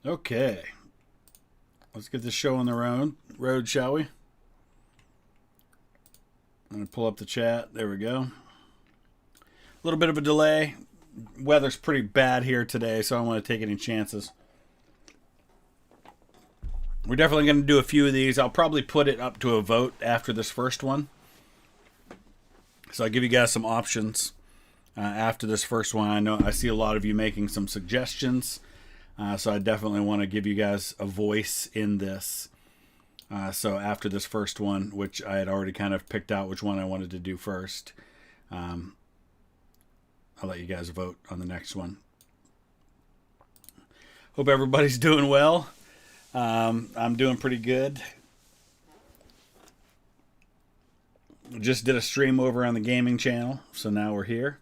Okay, let's get this show on the road, shall we? I'm going to pull up the chat. There we go. A little bit of a delay. Weather's pretty bad here today, so I don't want to take any chances. We're definitely going to do a few of these. I'll probably put it up to a vote after this first one. So I'll give you guys some options after this first one. I know I see a lot of you making some suggestions. So I definitely want to give you guys a voice in this. So after this first one, which I had already kind of picked out which one I wanted to do first, I'll let you guys vote on the next one. Hope everybody's doing well. I'm doing pretty good. Just did a stream over on the gaming channel, so now we're here.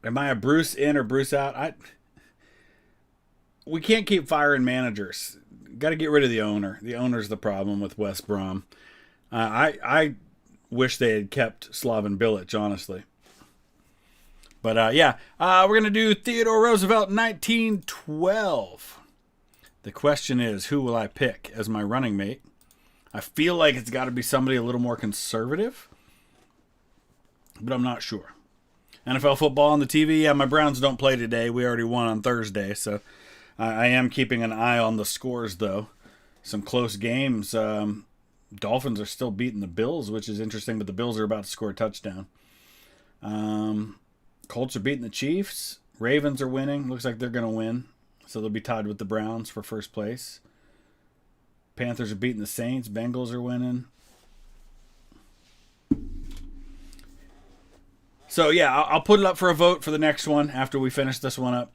Am I a Bruce in or Bruce out? We can't keep firing managers. Got to get rid of the owner. The owner's the problem with West Brom. I wish they had kept Slaven Bilic, honestly. But we're going to do Theodore Roosevelt 1912. The question is, who will I pick as my running mate? I feel like it's got to be somebody a little more conservative, but I'm not sure. NFL football on the TV. Yeah, my Browns don't play today. We already won on Thursday, so I am keeping an eye on the scores, though. Some close games. Dolphins are still beating the Bills, which is interesting, but the Bills are about to score a touchdown. Colts are beating the Chiefs. Ravens are winning. Looks like they're going to win, so they'll be tied with the Browns for first place. Panthers are beating the Saints. Bengals are winning. So, yeah, I'll put it up for a vote for the next one after we finish this one up.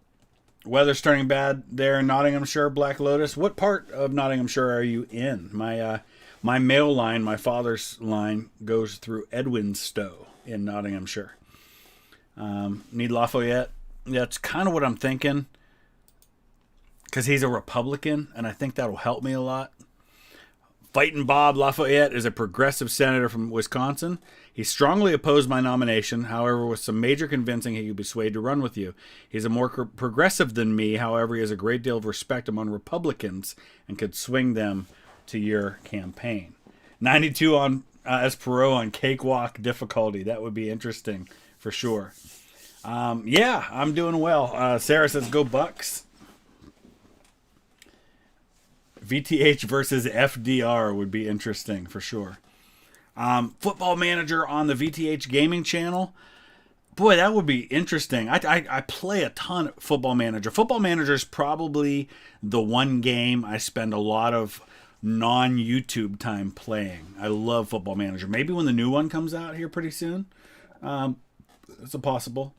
Weather's turning bad there in Nottinghamshire, Black Lotus. What part of Nottinghamshire are you in? My mail line, my father's line, goes through Edwinstowe in Nottinghamshire. Need Lafayette? Yeah, it's kind of what I'm thinking. Because he's a Republican, and I think that'll help me a lot. Fighting Bob Lafayette is a progressive senator from Wisconsin. He strongly opposed my nomination. However, with some major convincing, he could be swayed to run with you. He's a more progressive than me. However, he has a great deal of respect among Republicans and could swing them to your campaign. 92 on as Perot on cakewalk difficulty. That would be interesting for sure. I'm doing well. Sarah says, go Bucks. VTH versus FDR would be interesting for sure. Football Manager on the VTH gaming channel. Boy, that would be interesting. I play a ton of Football Manager. Football Manager is probably the one game I spend a lot of non-YouTube time playing. I love Football Manager. Maybe when the new one comes out here pretty soon. It's a possible.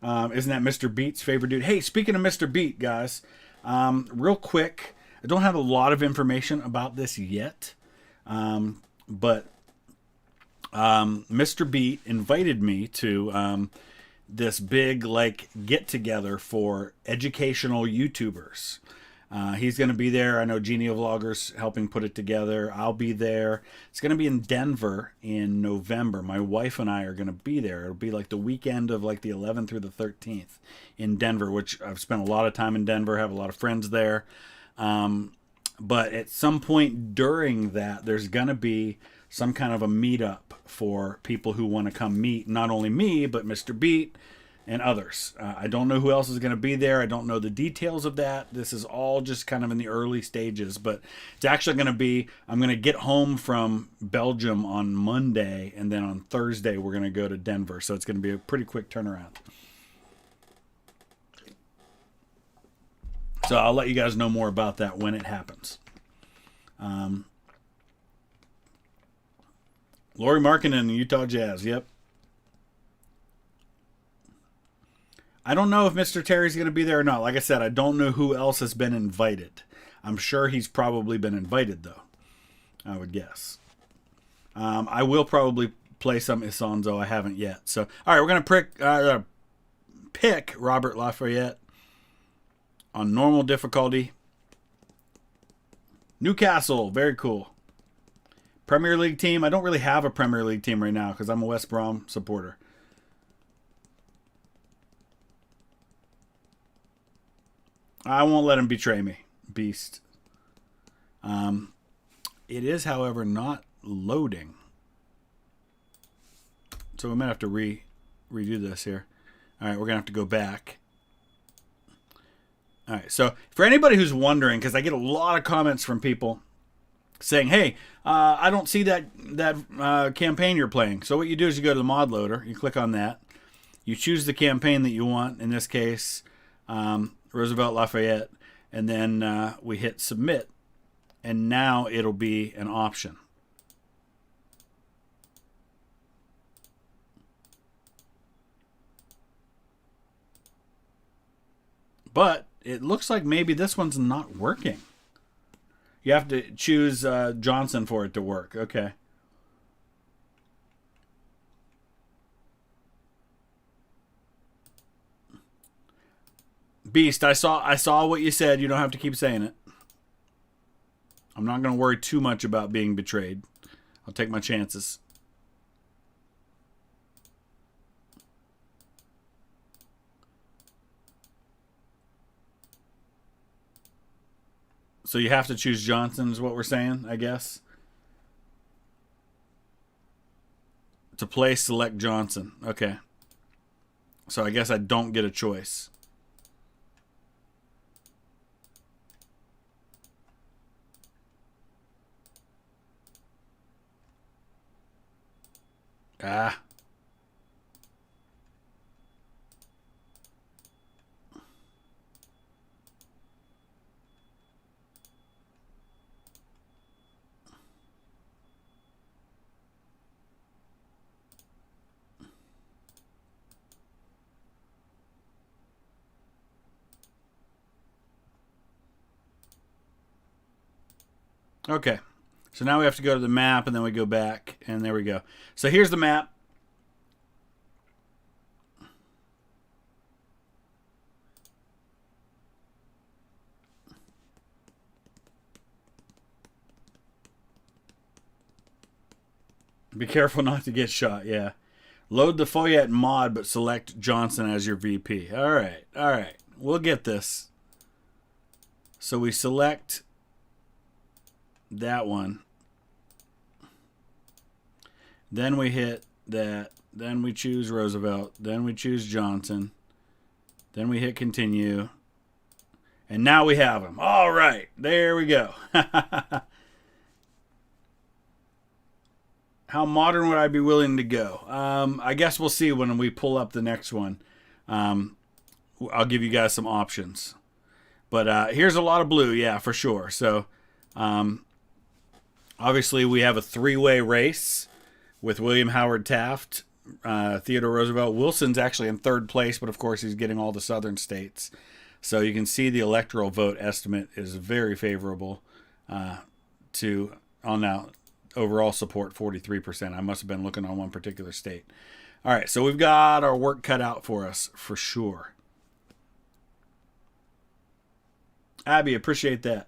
Isn't that Mr. Beat's favorite dude? Hey, speaking of Mr. Beat, guys, real quick, I don't have a lot of information about this yet, but Mr. Beat invited me to this big get-together for educational YouTubers. He's going to be there. I know Genie Vloggers helping put it together. I'll be there. It's going to be in Denver in November. My wife and I are going to be there. It'll be like the weekend of like the 11th through the 13th in Denver, which I've spent a lot of time in Denver, have a lot of friends there. But at some point during that, there's going to be some kind of a meetup for people who want to come meet not only me, but Mr. Beat and others. I don't know who else is going to be there. I don't know the details of that. This is all just kind of in the early stages, but it's actually going to be, I'm going to get home from Belgium on Monday, and then on Thursday, we're going to go to Denver. So it's going to be a pretty quick turnaround. So I'll let you guys know more about that when it happens. Laurie Markkinen, Utah Jazz. Yep. I don't know if Mr. Terry's going to be there or not. Like I said, I don't know who else has been invited. I'm sure he's probably been invited, though. I would guess. I will probably play some Isonzo. I haven't yet. So, all right, we're going to pick Robert Lafayette on normal difficulty. Newcastle, very cool. Premier League team. I don't really have a Premier League team right now because I'm a West Brom supporter. I won't let him betray me, Beast. It is, however, not loading. So we might have to redo this here. All right, we're going to have to go back. All right, so for anybody who's wondering, because I get a lot of comments from people saying, hey, I don't see that campaign you're playing. So what you do is you go to the mod loader, you click on that, you choose the campaign that you want, in this case, Roosevelt Lafayette, and then we hit submit, and now it'll be an option. But it looks like maybe this one's not working. You have to choose Johnson for it to work. Okay. Beast, I saw what you said. You don't have to keep saying it. I'm not going to worry too much about being betrayed. I'll take my chances. So you have to choose Johnson is what we're saying, I guess. To play, select Johnson. Okay. So I guess I don't get a choice. Ah. Okay. So now we have to go to the map, and then we go back, and there we go. So here's the map. Be careful not to get shot, yeah. Load the Foyet mod, but select Johnson as your VP. All right. We'll get this. So we select that one. Then we hit that. Then we choose Roosevelt. Then we choose Johnson. Then we hit continue. And now we have him. All right. There we go. How modern would I be willing to go? I guess we'll see when we pull up the next one. I'll give you guys some options. But here's a lot of blue, yeah, for sure. So obviously we have a three-way race with William Howard Taft, Theodore Roosevelt. Wilson's actually in third place, but of course he's getting all the southern states. So you can see the electoral vote estimate is very favorable to, now, overall support 43%. I must have been looking on one particular state. All right, so we've got our work cut out for us for sure. Abby, appreciate that.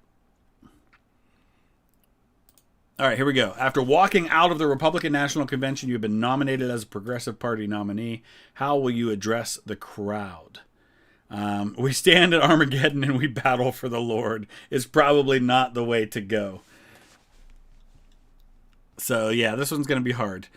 All right, here we go. After walking out of the Republican National Convention, you've been nominated as a Progressive Party nominee. How will you address the crowd? We stand at Armageddon and we battle for the Lord is probably not the way to go. So, yeah, this one's going to be hard.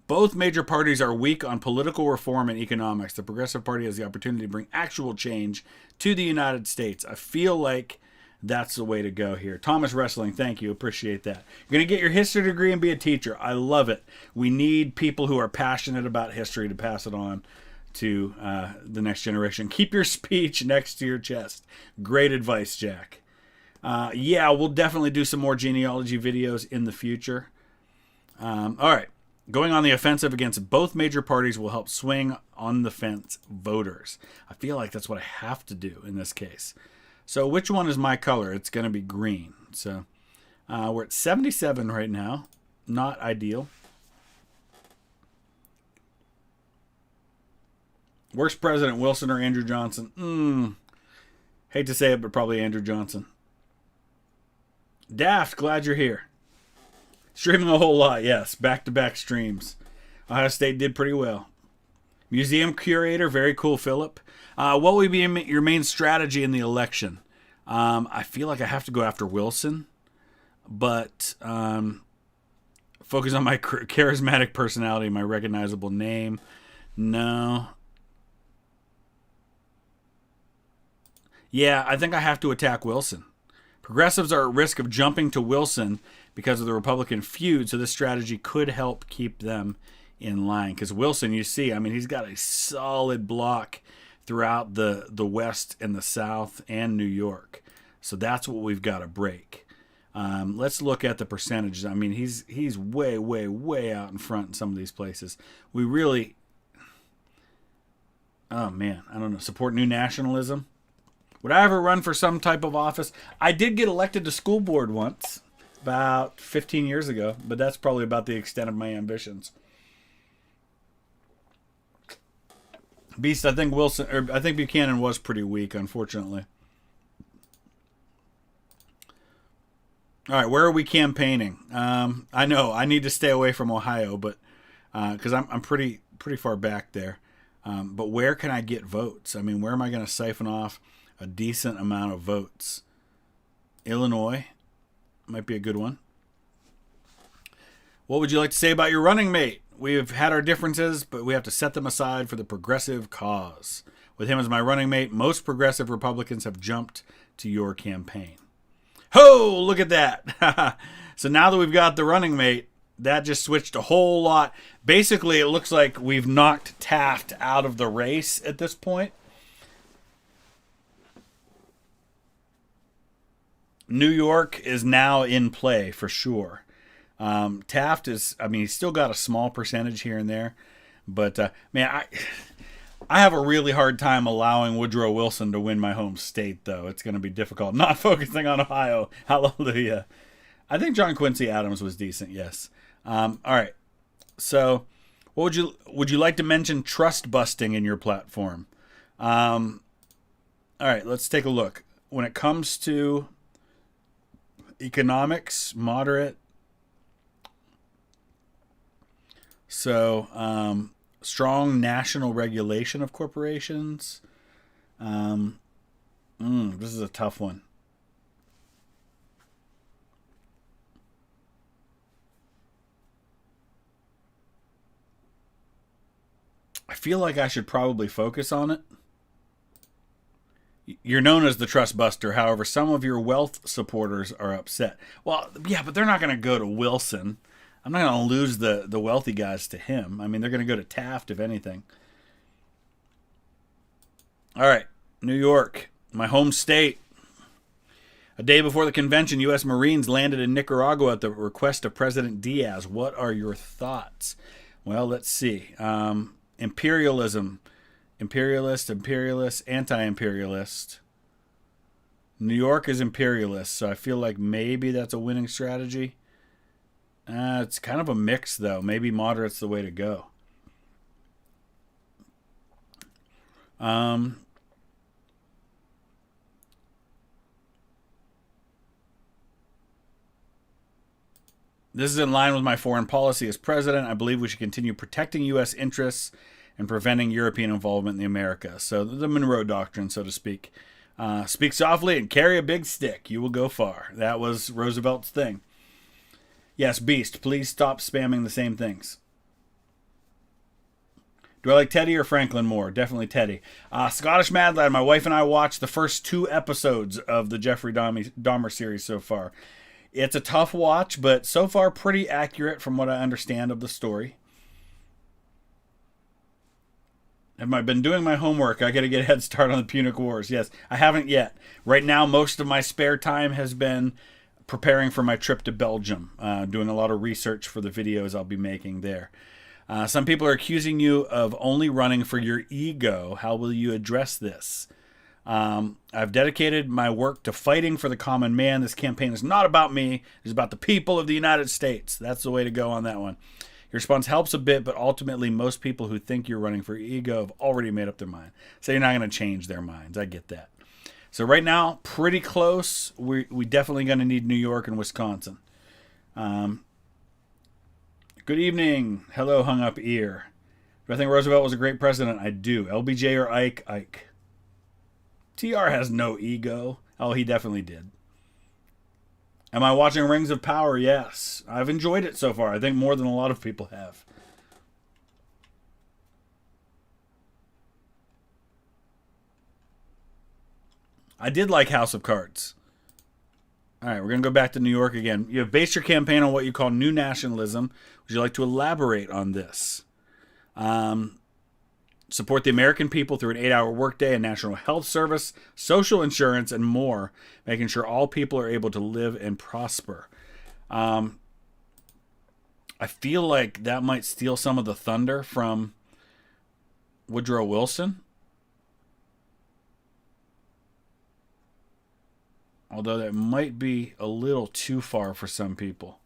Both major parties are weak on political reform and economics. The Progressive Party has the opportunity to bring actual change to the United States. I feel like that's the way to go here. Thomas Wrestling, thank you. Appreciate that. You're going to get your history degree and be a teacher. I love it. We need people who are passionate about history to pass it on to the next generation. Keep your speech next to your chest. Great advice, Jack. Yeah, we'll definitely do some more genealogy videos in the future. All right. Going on the offensive against both major parties will help swing on the fence voters. I feel like that's what I have to do in this case. So which one is my color? It's going to be green. So we're at 77 right now. Not ideal. Worst president, Wilson or Andrew Johnson? Hate to say it, but probably Andrew Johnson. Daft, glad you're here. Streaming a whole lot, yes. Back-to-back streams. Ohio State did pretty well. Museum curator, very cool, Philip. What would be your main strategy in the election? I feel like I have to go after Wilson, but focus on my charismatic personality, my recognizable name. No. Yeah, I think I have to attack Wilson. Progressives are at risk of jumping to Wilson because of the Republican feud, so this strategy could help keep them in line. Because Wilson, you see, I mean, he's got a solid block throughout the West and the South and New York. So that's what we've got to break. Let's look at the percentages. I mean, he's way, way, way out in front in some of these places. We really, oh man, I don't know, support new nationalism. Would I ever run for some type of office? I did get elected to school board once, about 15 years ago, but that's probably about the extent of my ambitions. Beast, I think Buchanan was pretty weak, unfortunately. All right, where are we campaigning? I know I need to stay away from Ohio, but because I'm pretty far back there. But where can I get votes? I mean, where am I going to siphon off a decent amount of votes? Illinois might be a good one. What would you like to say about your running mate? We've had our differences, but we have to set them aside for the progressive cause. With him as my running mate, most progressive Republicans have jumped to your campaign. Ho! Look at that. So now that we've got the running mate, that just switched a whole lot. Basically, it looks like we've knocked Taft out of the race at this point. New York is now in play for sure. Taft is, I mean, he's still got a small percentage here and there. But, man, I have a really hard time allowing Woodrow Wilson to win my home state, though. It's going to be difficult. Not focusing on Ohio. Hallelujah. I think John Quincy Adams was decent, yes. All right. So, what would you like to mention trust busting in your platform? All right, let's take a look. When it comes to economics, moderate. So, strong national regulation of corporations. This is a tough one. I feel like I should probably focus on it. You're known as the trust buster. However, some of your wealth supporters are upset. Well, yeah, but they're not going to go to Wilson. I'm not going to lose the wealthy guys to him. I mean, they're going to go to Taft, if anything. All right, New York, my home state. A day before the convention, U.S. Marines landed in Nicaragua at the request of President Diaz. What are your thoughts? Well, let's see. Imperialism. Imperialist, anti-imperialist. New York is imperialist, so I feel like maybe that's a winning strategy. It's kind of a mix, though. Maybe moderate's the way to go. This is in line with my foreign policy as president. I believe we should continue protecting U.S. interests and preventing European involvement in the Americas. So the Monroe Doctrine, so to speak. Speak softly and carry a big stick. You will go far. That was Roosevelt's thing. Yes, Beast, please stop spamming the same things. Do I like Teddy or Franklin more? Definitely Teddy. Scottish Mad Lad, my wife and I watched the first 2 episodes of the Jeffrey Dahmer series so far. It's a tough watch, but so far pretty accurate from what I understand of the story. Have I been doing my homework? I got to get a head start on the Punic Wars. Yes, I haven't yet. Right now, most of my spare time has been preparing for my trip to Belgium, doing a lot of research for the videos I'll be making there. Some people are accusing you of only running for your ego. How will you address this? I've dedicated my work to fighting for the common man. This campaign is not about me. It's about the people of the United States. That's the way to go on that one. Your response helps a bit, but ultimately most people who think you're running for ego have already made up their mind. So you're not going to change their minds. I get that. So right now, pretty close. We definitely going to need New York and Wisconsin. Good evening. Hello, hung up ear. Do I think Roosevelt was a great president? I do. LBJ or Ike? Ike. TR has no ego. Oh, he definitely did. Am I watching Rings of Power? Yes. I've enjoyed it so far. I think more than a lot of people have. I did like House of Cards. All right, we're going to go back to New York again. You have based your campaign on what you call new nationalism. Would you like to elaborate on this? Support the American people through an 8-hour workday, a national health service, social insurance, and more, making sure all people are able to live and prosper. I feel like that might steal some of the thunder from Woodrow Wilson. Although that might be a little too far for some people.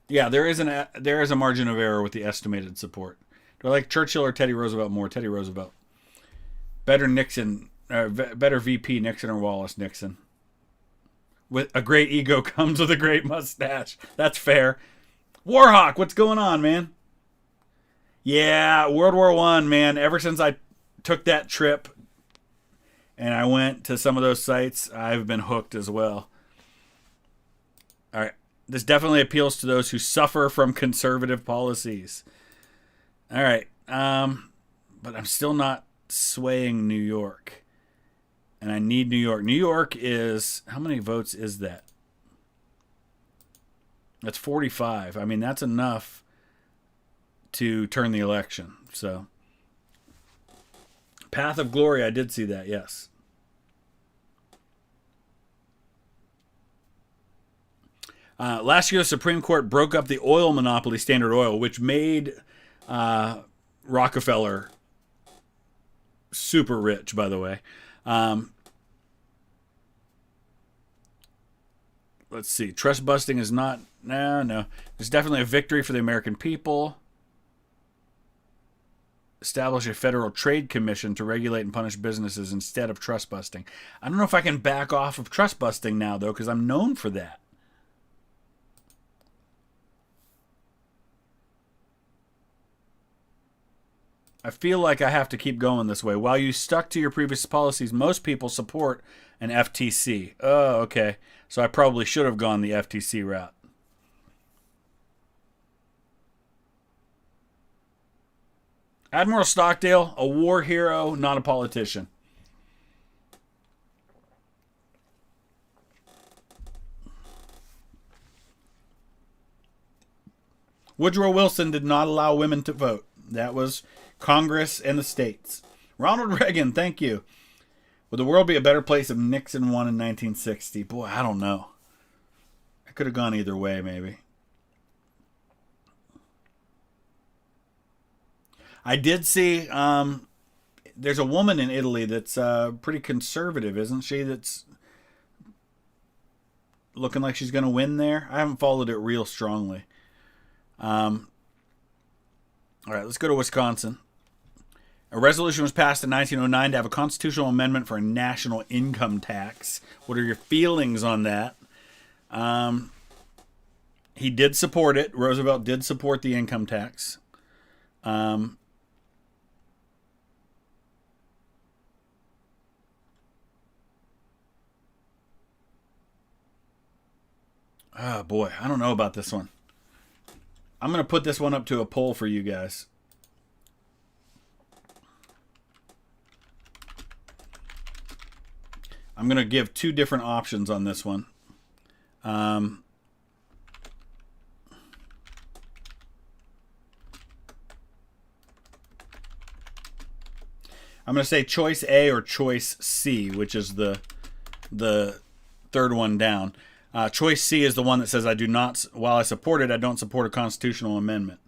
Yeah, there is a margin of error with the estimated support. Do I like Churchill or Teddy Roosevelt more? Teddy Roosevelt. Better Nixon, better VP Nixon or Wallace Nixon. With a great ego comes with a great mustache. That's fair. Warhawk, what's going on, man? Yeah, World War I, man. Ever since I took that trip and I went to some of those sites, I've been hooked as well. All right. This definitely appeals to those who suffer from conservative policies. All right. But I'm still not swaying New York. And I need New York. New York is, how many votes is that? That's 45. I mean, that's enough to turn the election. So, Path of Glory, I did see that, yes. Last year, the Supreme Court broke up the oil monopoly, Standard Oil, which made Rockefeller super rich, by the way. Let's see. Trust busting is not... No. It's definitely a victory for the American people. Establish a federal trade commission to regulate and punish businesses instead of trust busting. I don't know if I can back off of trust busting now, though, because I'm known for that. I feel like I have to keep going this way. While you stuck to your previous policies, most people support an FTC. Oh, okay. So I probably should have gone the FTC route. Admiral Stockdale, a war hero, not a politician. Woodrow Wilson did not allow women to vote. That was Congress and the states. Ronald Reagan, thank you. Would the world be a better place if Nixon won in 1960? Boy, I don't know. I could have gone either way, maybe. I did see there's a woman in Italy that's pretty conservative, isn't she? That's looking like she's going to win there. I haven't followed it real strongly. All right, let's go to Wisconsin. A resolution was passed in 1909 to have a constitutional amendment for a national income tax. What are your feelings on that? He did support it. Roosevelt did support the income tax. Oh, boy. I don't know about this one. I'm going to put this one up to a poll for you guys. I'm going to give two different options on this one. I'm going to say choice A or choice C, which is the third one down. Choice C is the one that says, I do not, while I support it, I don't support a constitutional amendment.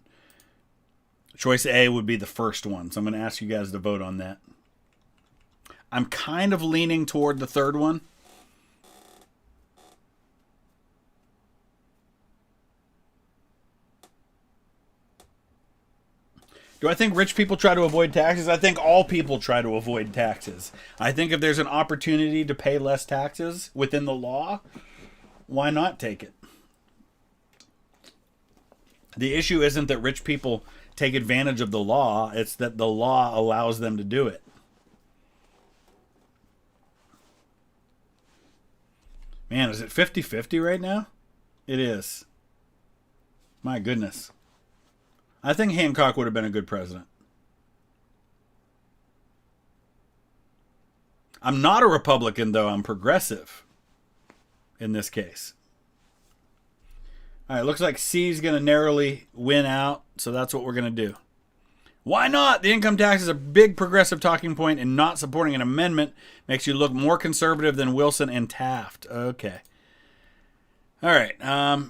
Choice A would be the first one. So I'm going to ask you guys to vote on that. I'm kind of leaning toward the third one. Do I think rich people try to avoid taxes? I think all people try to avoid taxes. I think if there's an opportunity to pay less taxes within the law, why not take it? The issue isn't that rich people take advantage of the law. It's that the law allows them to do it. Man, is it 50-50 right now? It is. My goodness. I think Hancock would have been a good president. I'm not a Republican, though. I'm progressive in this case. All right, looks like C's going to narrowly win out, so that's what we're going to do. Why not? The income tax is a big progressive talking point, and not supporting an amendment makes you look more conservative than Wilson and Taft. Okay. All right.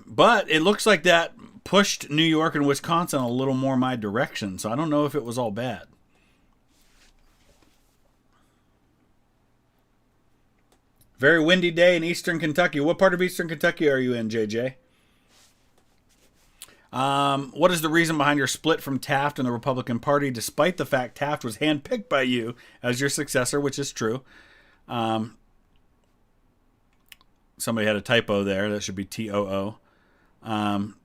But it looks like that pushed New York and Wisconsin a little more my direction, so I don't know if it was all bad. Very windy day in eastern Kentucky. What part of eastern Kentucky are you in, JJ? What is the reason behind your split from Taft and the Republican Party, despite the fact Taft was handpicked by you as your successor, which is true? Somebody had a typo there. That should be TOO. I'm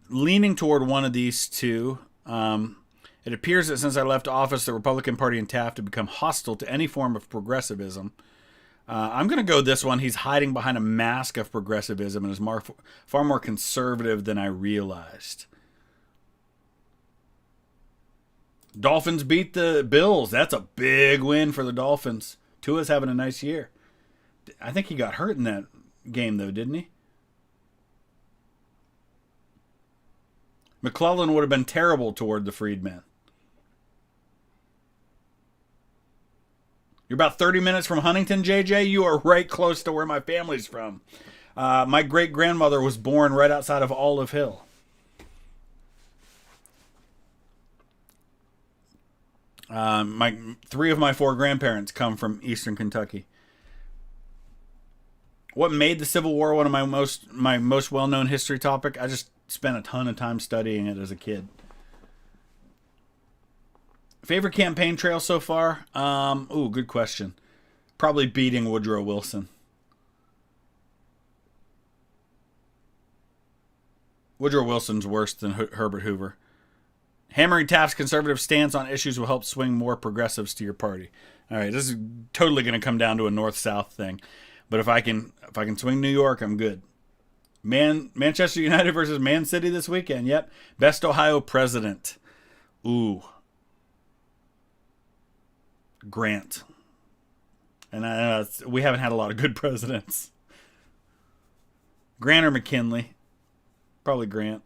leaning toward one of these two. It appears that since I left office, the Republican Party and Taft have become hostile to any form of progressivism. I'm going to go this one. He's hiding behind a mask of progressivism and is far more conservative than I realized. Dolphins beat the Bills. That's a big win for the Dolphins. Tua's having a nice year. I think he got hurt in that game, though, didn't he? McClellan would have been terrible toward the freedmen. You're about 30 minutes from Huntington, JJ. You are right close to where my family's from. My great-grandmother was born right outside of Olive Hill. Three of my four grandparents come from eastern Kentucky. What made the Civil War one of my most well-known history topic? I just spent a ton of time studying it as a kid. Favorite campaign trail so far? Good question. Probably beating Woodrow Wilson. Woodrow Wilson's worse than Herbert Hoover. Hammering Taft's conservative stance on issues will help swing more progressives to your party. All right, this is totally going to come down to a north-south thing. But if I can swing New York, I'm good. Manchester United versus Man City this weekend. Yep. Best Ohio president. Ooh. Grant. And we haven't had a lot of good presidents. Grant or McKinley? Probably Grant.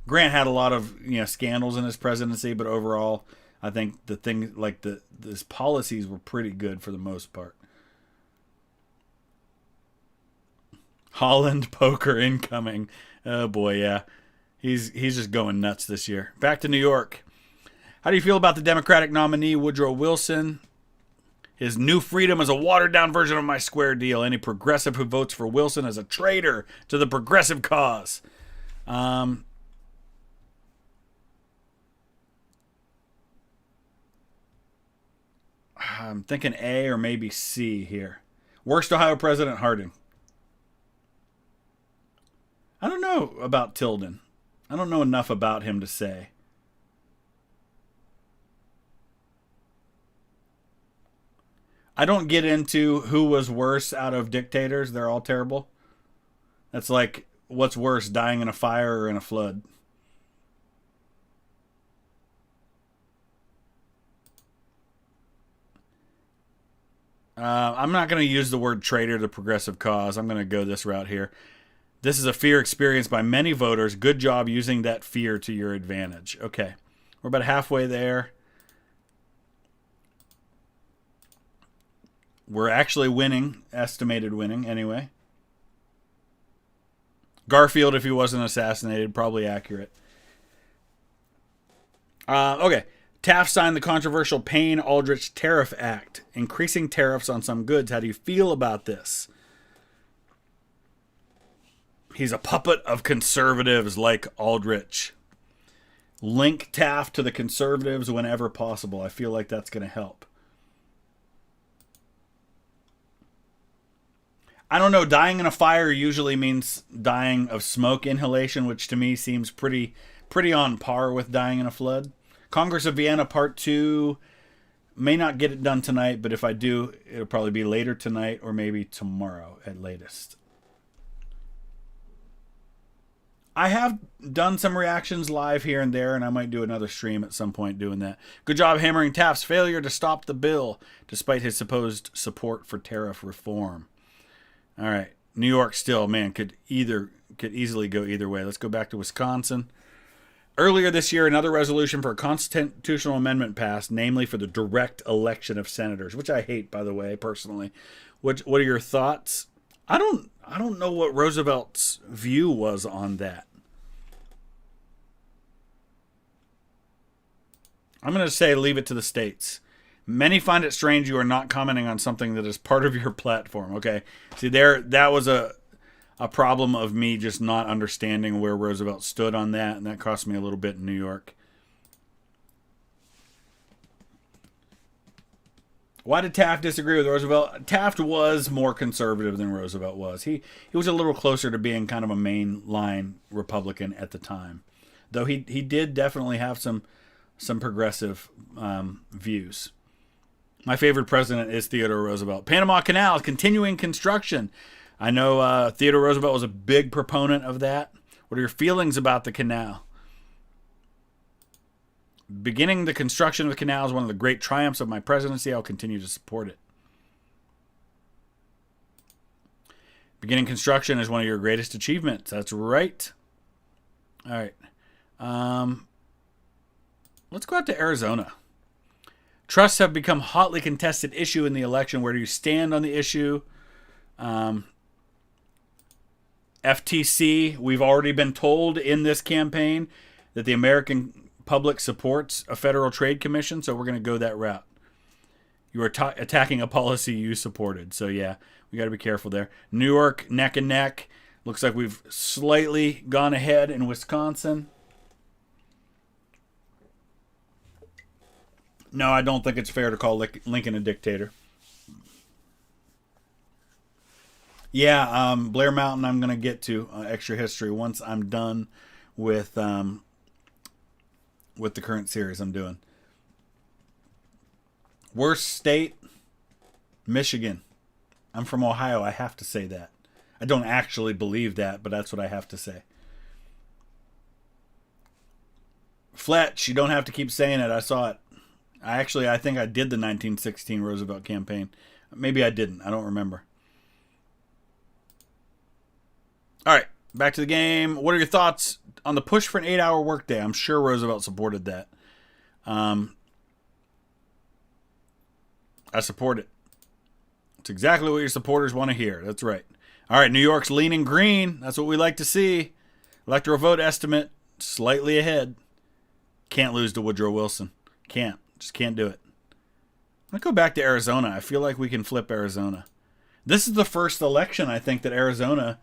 Grant had a lot of scandals in his presidency, but overall, I think his policies were pretty good for the most part. Holland poker incoming. Oh boy, yeah. He's just going nuts this year. Back to New York. How do you feel about the Democratic nominee, Woodrow Wilson? His new freedom is a watered-down version of my square deal. Any progressive who votes for Wilson is a traitor to the progressive cause. I'm thinking A or maybe C here. Worst Ohio president, Harding. I don't know about Tilden. I don't know enough about him to say. I don't get into who was worse out of dictators. They're all terrible. That's like, what's worse, dying in a fire or in a flood? I'm not going to use the word traitor to progressive cause. I'm going to go this route here. This is a fear experienced by many voters. Good job using that fear to your advantage. Okay. We're about halfway there. We're actually winning. Estimated winning, anyway. Garfield, if he wasn't assassinated, probably accurate. Okay. Taft signed the controversial Payne-Aldrich Tariff Act, increasing tariffs on some goods. How do you feel about this? He's a puppet of conservatives like Aldrich. Link Taft to the conservatives whenever possible. I feel like that's going to help. I don't know. Dying in a fire usually means dying of smoke inhalation, which to me seems pretty on par with dying in a flood. Congress of Vienna Part 2 may not get it done tonight, but if I do, it'll probably be later tonight or maybe tomorrow at latest. I have done some reactions live here and there, and I might do another stream at some point doing that. Good job hammering Taft's failure to stop the bill, despite his supposed support for tariff reform. All right, New York still, man, could easily go either way. Let's go back to Wisconsin. Earlier this year, another resolution for a constitutional amendment passed, namely for the direct election of senators, which I hate, by the way, personally. What are your thoughts? I don't know what Roosevelt's view was on that. I'm going to say leave it to the states. Many find it strange you are not commenting on something that is part of your platform. Okay, see that was a problem of me just not understanding where Roosevelt stood on that, and that cost me a little bit in New York. Why did Taft disagree with Roosevelt? Taft was more conservative than Roosevelt was. He was a little closer to being kind of a mainline Republican at the time, though he did definitely have some progressive views. My favorite president is Theodore Roosevelt. Panama Canal continuing construction. I know Theodore Roosevelt was a big proponent of that. What are your feelings about the canal? Beginning the construction of the canal is one of the great triumphs of my presidency. I'll continue to support it. Beginning construction is one of your greatest achievements. That's right. All right. Let's go out to Arizona. Trusts have become a hotly contested issue in the election. Where do you stand on the issue? FTC, we've already been told in this campaign that the American public supports a federal trade commission, so we're going to go that route. You are attacking a policy you supported, so yeah, we got to be careful there. New York, neck and neck. Looks like we've slightly gone ahead in Wisconsin. No, I don't think it's fair to call Lincoln a dictator. Yeah, Blair Mountain I'm going to get to extra history once I'm done with the current series I'm doing. Worst state, Michigan. I'm from Ohio. I have to say that. I don't actually believe that, but that's what I have to say. Fletch, you don't have to keep saying it. I saw it. I think I did the 1916 Roosevelt campaign. Maybe I didn't. I don't remember. All right, back to the game. What are your thoughts on the push for an 8-hour workday? I'm sure Roosevelt supported that. I support it. It's exactly what your supporters want to hear. That's right. All right, New York's leaning green. That's what we like to see. Electoral vote estimate, slightly ahead. Can't lose to Woodrow Wilson. Can't. Just can't do it. I'm going to go back to Arizona. I feel like we can flip Arizona. This is the first election, I think, that Arizona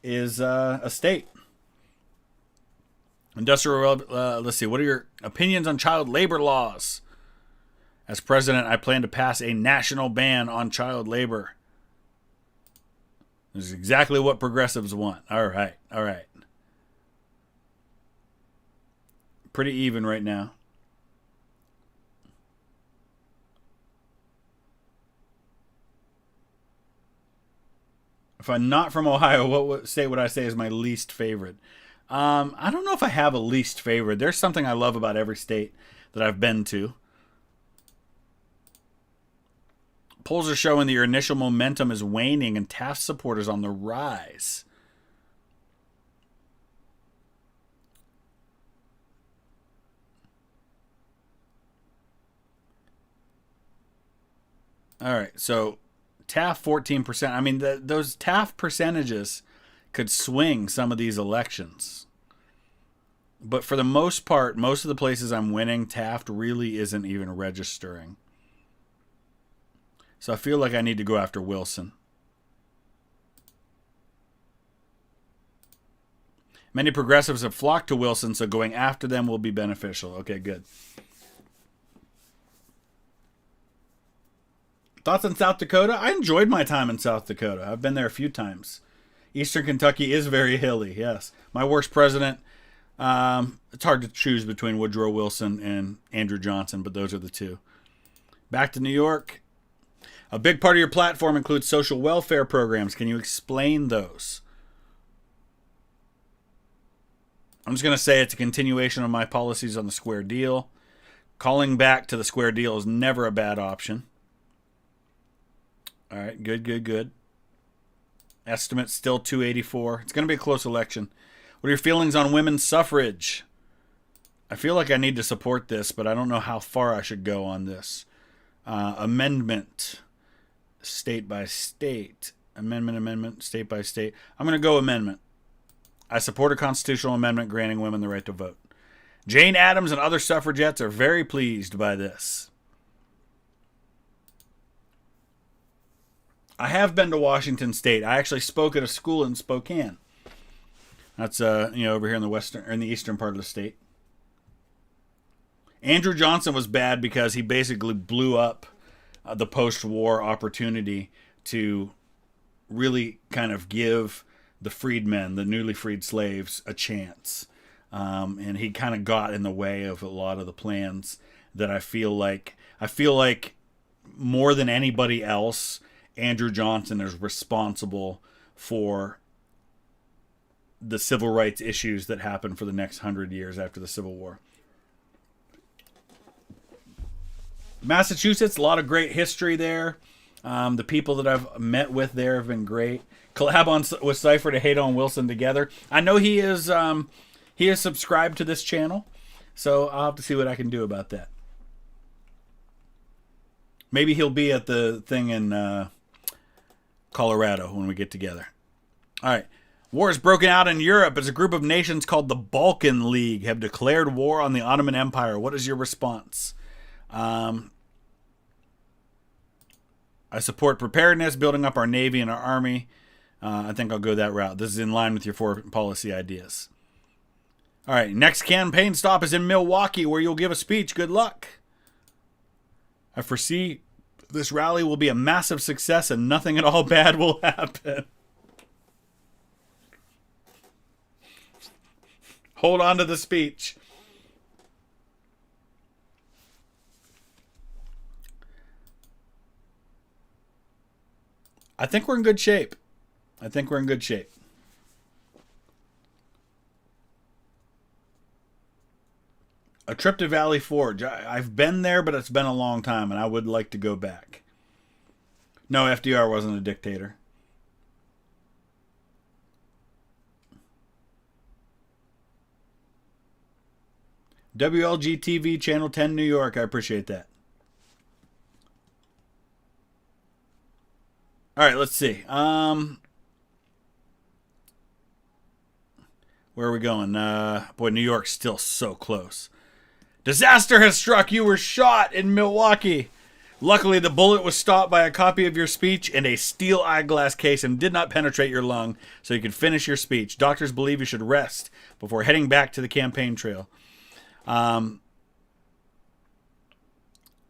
is a state. Industrial, let's see. What are your opinions on child labor laws? As president, I plan to pass a national ban on child labor. This is exactly what progressives want. All right. All right. Pretty even right now. If I'm not from Ohio, what state would I say is my least favorite? I don't know if I have a least favorite. There's something I love about every state that I've been to. Polls are showing that your initial momentum is waning and Taft support is on the rise. All right, so Taft 14%. I mean, those Taft percentages could swing some of these elections. But for the most part, most of the places I'm winning, Taft really isn't even registering. So I feel like I need to go after Wilson. Many progressives have flocked to Wilson, so going after them will be beneficial. Okay, good. Thoughts on South Dakota? I enjoyed my time in South Dakota. I've been there a few times. Eastern Kentucky is very hilly, yes. My worst president, it's hard to choose between Woodrow Wilson and Andrew Johnson, but those are the two. Back to New York. A big part of your platform includes social welfare programs. Can you explain those? I'm just going to say it's a continuation of my policies on the square deal. Calling back to the square deal is never a bad option. All right, good. Estimate still 284. It's going to be a close election. What are your feelings on women's suffrage? I feel like I need to support this, but I don't know how far I should go on this. Amendment, state by state. Amendment, state by state. I'm going to go amendment. I support a constitutional amendment granting women the right to vote. Jane Addams and other suffragettes are very pleased by this. I have been to Washington State. I actually spoke at a school in Spokane. That's over here in the eastern part of the state. Andrew Johnson was bad because he basically blew up the post-war opportunity to really kind of give the freedmen, the newly freed slaves, a chance. And he kind of got in the way of a lot of the plans that I feel like more than anybody else, Andrew Johnson is responsible for the civil rights issues that happened for the next 100 years after the Civil War. Massachusetts, a lot of great history there. The people that I've met with there have been great. Collab with Cypher to hate on Wilson together. I know he is subscribed to this channel, so I'll have to see what I can do about that. Maybe he'll be at the thing in Colorado when we get together. All right. War has broken out in Europe as a group of nations called the Balkan League have declared war on the Ottoman Empire. What is your response? I support preparedness, building up our Navy and our Army. I think I'll go that route. This is in line with your foreign policy ideas. All right, next campaign stop is in Milwaukee, where you'll give a speech. Good luck. I foresee this rally will be a massive success and nothing at all bad will happen. Hold on to the speech. I think we're in good shape. A trip to Valley Forge. I've been there, but it's been a long time, and I would like to go back. No, FDR wasn't a dictator. WLG-TV, Channel 10, New York. I appreciate that. All right, let's see. Where are we going? Boy, New York's still so close. Disaster has struck. You were shot in Milwaukee. Luckily, the bullet was stopped by a copy of your speech and a steel eyeglass case and did not penetrate your lung, so you could finish your speech. Doctors believe you should rest before heading back to the campaign trail. Oh,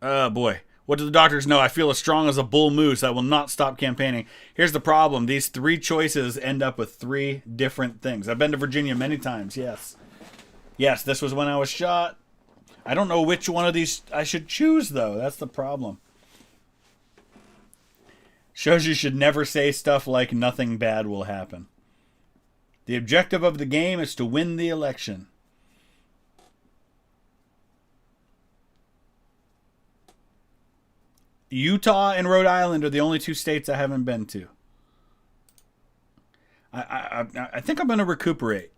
boy. What do the doctors know? I feel as strong as a bull moose. I will not stop campaigning. Here's the problem. These three choices end up with three different things. I've been to Virginia many times, yes. Yes, this was when I was shot. I don't know which one of these I should choose, though. That's the problem. Shows you should never say stuff like nothing bad will happen. The objective of the game is to win the election. Utah and Rhode Island are the only two states I haven't been to. I think I'm going to recuperate.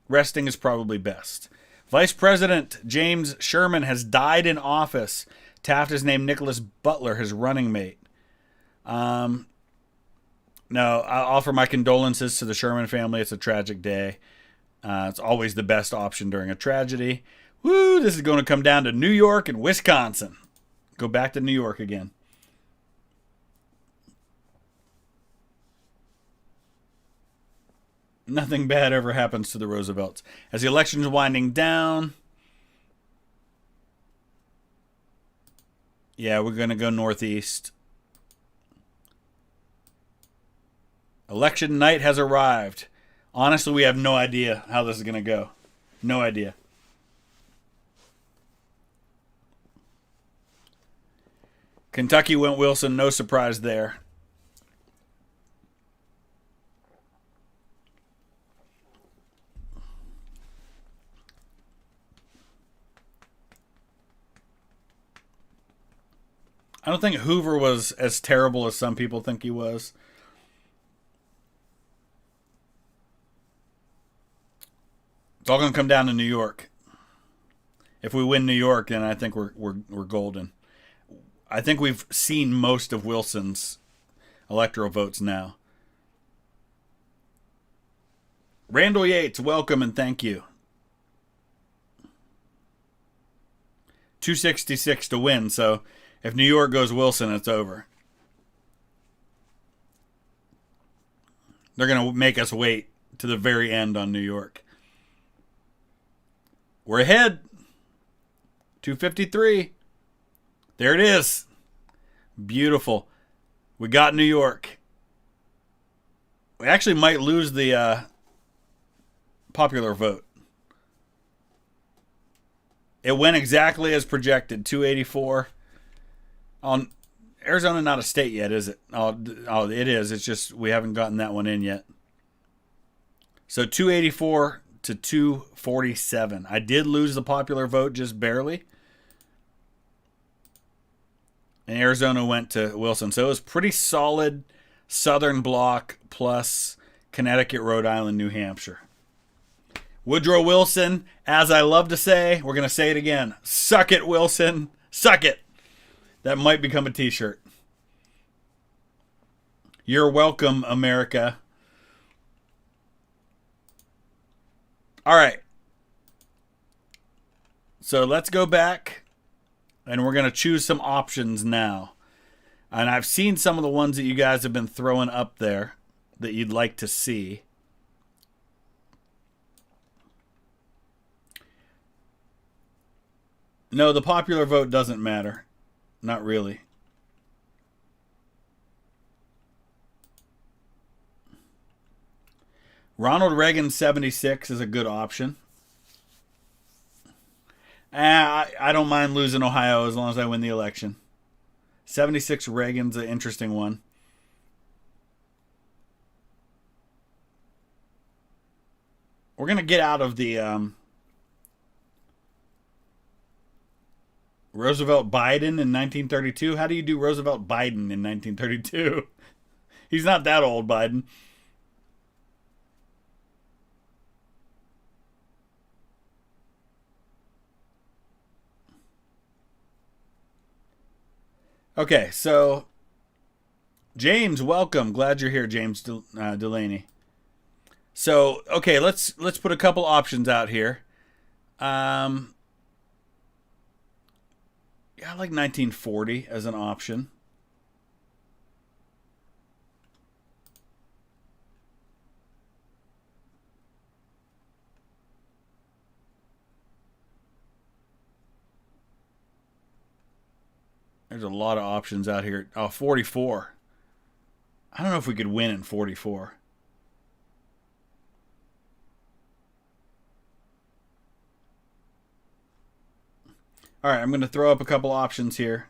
Resting is probably best. Vice President James Sherman has died in office. Taft has named Nicholas Butler his running mate. No, I'll offer my condolences to the Sherman family. It's a tragic day. It's always the best option during a tragedy. Woo, this is going to come down to New York and Wisconsin. Go back to New York again. Nothing bad ever happens to the Roosevelts. As the election's winding down, Yeah, we're going to go northeast. Election night has arrived. Honestly, we have no idea how this is going to go. No idea. Kentucky went Wilson. No surprise there. I don't think Hoover was as terrible as some people think he was. It's all going to come down to New York. If we win New York, then I think we're golden. I think we've seen most of Wilson's electoral votes now. Randall Yates, welcome and thank you. 266 to win, so if New York goes Wilson, it's over. They're going to make us wait to the very end on New York. We're ahead. 253. There it is. Beautiful. We got New York. We actually might lose the popular vote. It went exactly as projected. 284. On Arizona, not a state yet, is it? Oh, it is. It's just we haven't gotten that one in yet. So 284 to 247. I did lose the popular vote just barely. And Arizona went to Wilson. So it was pretty solid Southern Bloc plus Connecticut, Rhode Island, New Hampshire. Woodrow Wilson, as I love to say, we're going to say it again. Suck it, Wilson. Suck it. That might become a t-shirt. You're welcome, America. All right. So let's go back. And we're going to choose some options now. And I've seen some of the ones that you guys have been throwing up there that you'd like to see. No, the popular vote doesn't matter. Not really. Ronald Reagan 76 is a good option. I don't mind losing Ohio as long as I win the election. 76 Reagan's an interesting one. We're going to get out of the Roosevelt Biden in 1932. How do you do Roosevelt Biden in 1932? He's not that old, Biden. Okay, so James, welcome. Glad you're here, James Delaney. So, okay, let's put a couple options out here. Yeah, I like 1940 as an option. There's a lot of options out here. Oh, 44. I don't know if we could win in 44. All right, I'm going to throw up a couple options here.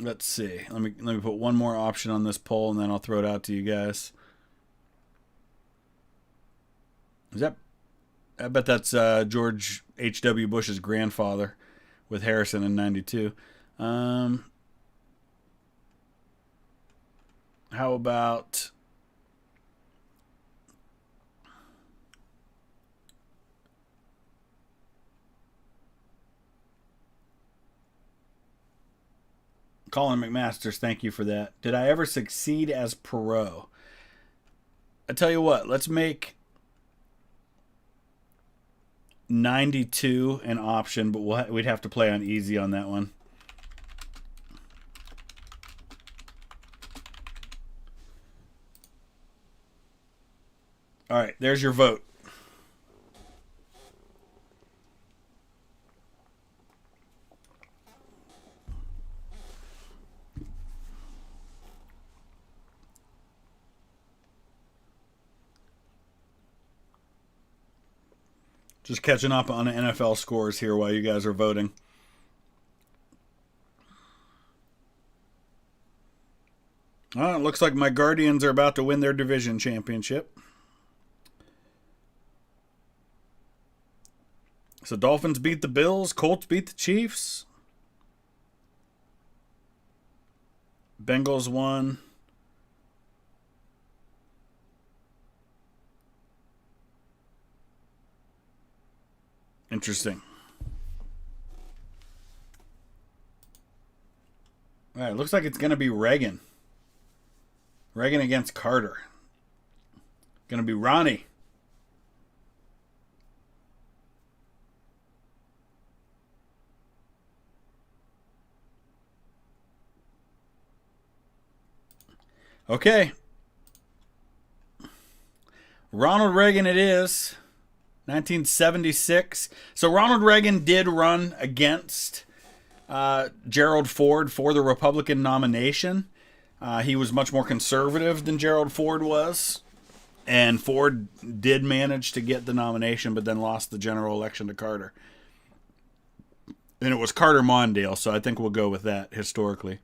Let's see. Let me put one more option on this poll, and then I'll throw it out to you guys. I bet that's George H.W. Bush's grandfather with Harrison in 92. How about Colin McMasters? Thank you for that. Did I ever succeed as Perot? I tell you what, let's make 92 an option, but we'd have to play on easy on that one. All right, there's your vote. Just catching up on the NFL scores here while you guys are voting. Oh, it looks like my Guardians are about to win their division championship. So Dolphins beat the Bills. Colts beat the Chiefs. Bengals won. Interesting. All right, looks like it's going to be Reagan. Reagan against Carter. Going to be Ronnie. Okay. Ronald Reagan it is. 1976. So Ronald Reagan did run against Gerald Ford for the Republican nomination. He was much more conservative than Gerald Ford was. And Ford did manage to get the nomination, but then lost the general election to Carter. And it was Carter Mondale, so I think we'll go with that historically.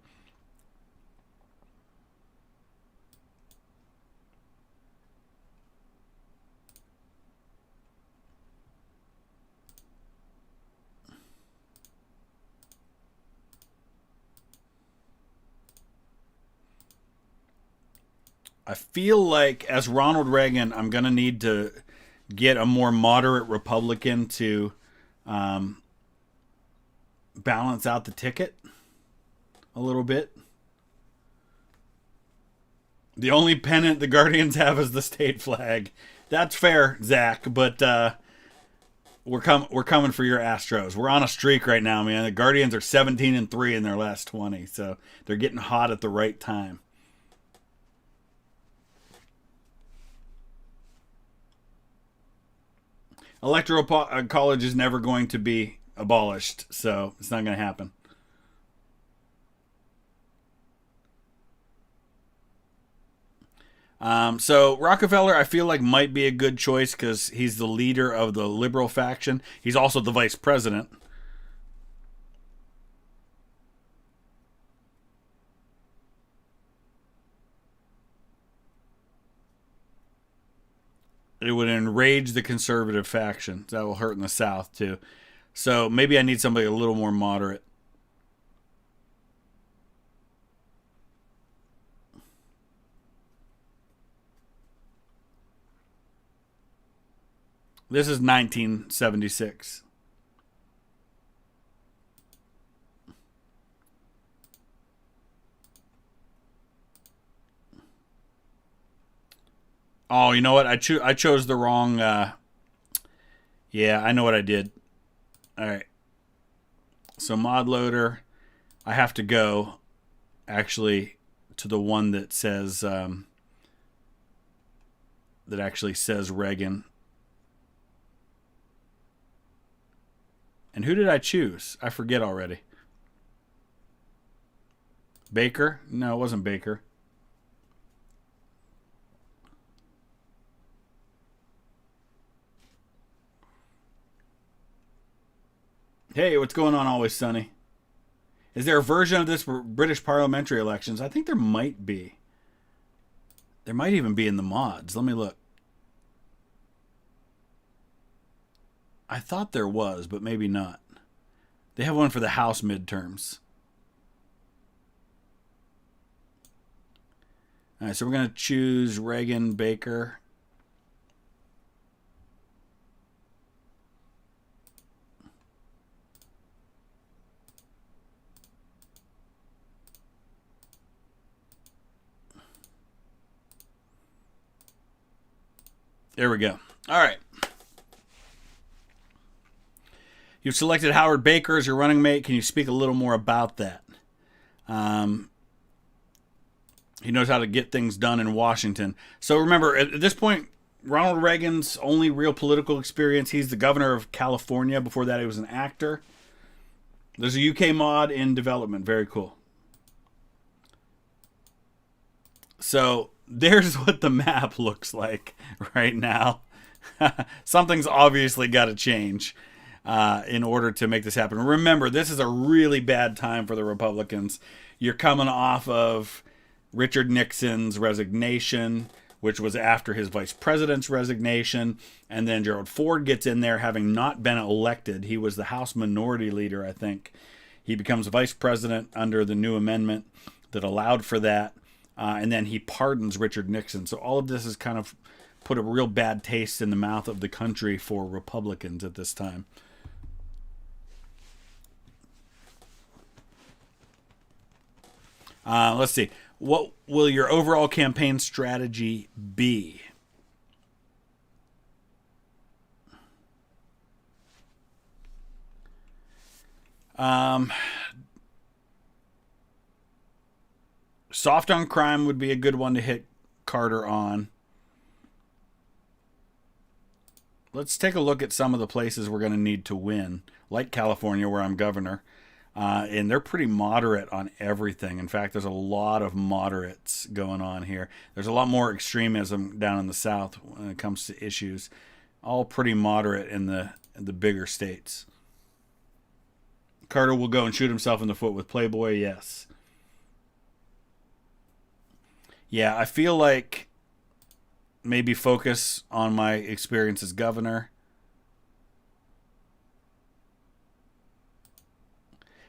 I feel like as Ronald Reagan, I'm going to need to get a more moderate Republican to balance out the ticket a little bit. The only pennant the Guardians have is the state flag. That's fair, Zach, but we're coming for your Astros. We're on a streak right now, man. The Guardians are 17-3 in their last 20, so they're getting hot at the right time. Electoral college is never going to be abolished, so it's not going to happen. So Rockefeller, I feel like might be a good choice because he's the leader of the liberal faction. He's also the vice president. It would enrage the conservative faction. That will hurt in the South, too. So maybe I need somebody a little more moderate. This is 1976. Oh, you know what? I chose the wrong. Yeah, I know what I did. All right. So mod loader, I have to go actually to the one that says that actually says Reagan. And who did I choose? I forget already. Baker? No, it wasn't Baker. Hey, what's going on, Always Sunny? Is there a version of this for British parliamentary elections? I think there might be. There might even be in the mods. Let me look. I thought there was, but maybe not. They have one for the House midterms. All right, so we're going to choose Reagan, Baker. There we go. All right. You've selected Howard Baker as your running mate. Can you speak a little more about that? He knows how to get things done in Washington. So remember, at this point, Ronald Reagan's only real political experience, he's the governor of California. Before that, he was an actor. There's a UK mod in development. Very cool. So there's what the map looks like right now. Something's obviously got to change in order to make this happen. Remember, this is a really bad time for the Republicans. You're coming off of Richard Nixon's resignation, which was after his vice president's resignation. And then Gerald Ford gets in there having not been elected. He was the House Minority Leader, I think. He becomes vice president under the new amendment that allowed for that. And then he pardons Richard Nixon. So all of this has kind of put a real bad taste in the mouth of the country for Republicans at this time. Let's see. What will your overall campaign strategy be? Soft on crime would be a good one to hit Carter on. Let's take a look at some of the places we're going to need to win, like California, where I'm governor. And they're pretty moderate on everything. In fact, there's a lot of moderates going on here. There's a lot more extremism down in the South when it comes to issues. All pretty moderate in the bigger states. Carter will go and shoot himself in the foot with Playboy, yes. Yeah, I feel like maybe focus on my experience as governor.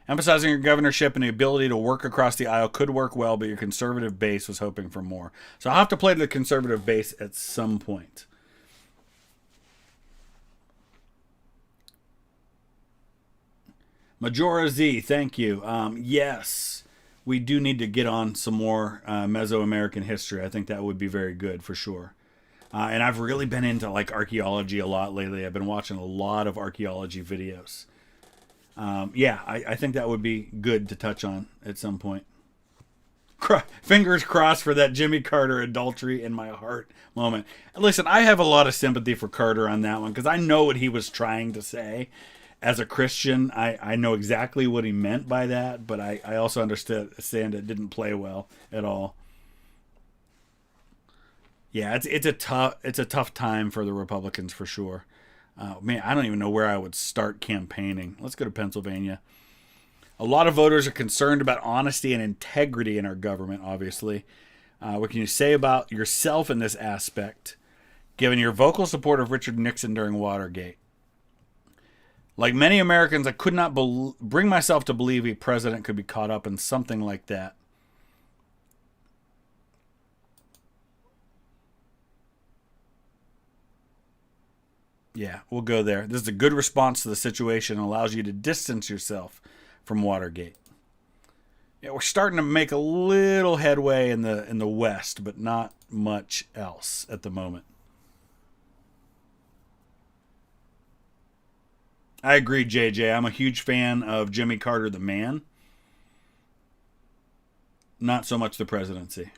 Emphasizing your governorship and the ability to work across the aisle could work well, but your conservative base was hoping for more. So I'll have to play to the conservative base at some point. Majora Z, thank you. Yes, we do need to get on some more Mesoamerican history. I think that would be very good for sure. And I've really been into like archaeology a lot lately. I've been watching a lot of archaeology videos. Yeah, I think that would be good to touch on at some point. Fingers crossed for that Jimmy Carter adultery in my heart moment. Listen, I have a lot of sympathy for Carter on that one because I know what he was trying to say. As a Christian, I know exactly what he meant by that, but I also understand it didn't play well at all. Yeah, it's a tough time for the Republicans for sure. Man, I don't even know where I would start campaigning. Let's go to Pennsylvania. A lot of voters are concerned about honesty and integrity in our government, obviously. What can you say about yourself in this aspect, given your vocal support of Richard Nixon during Watergate? Like many Americans, I could not bring myself to believe a president could be caught up in something like that. Yeah, we'll go there. This is a good response to the situation and allows you to distance yourself from Watergate. Yeah, we're starting to make a little headway in the West, but not much else at the moment. I agree, JJ. I'm a huge fan of Jimmy Carter, the man. Not so much the presidency.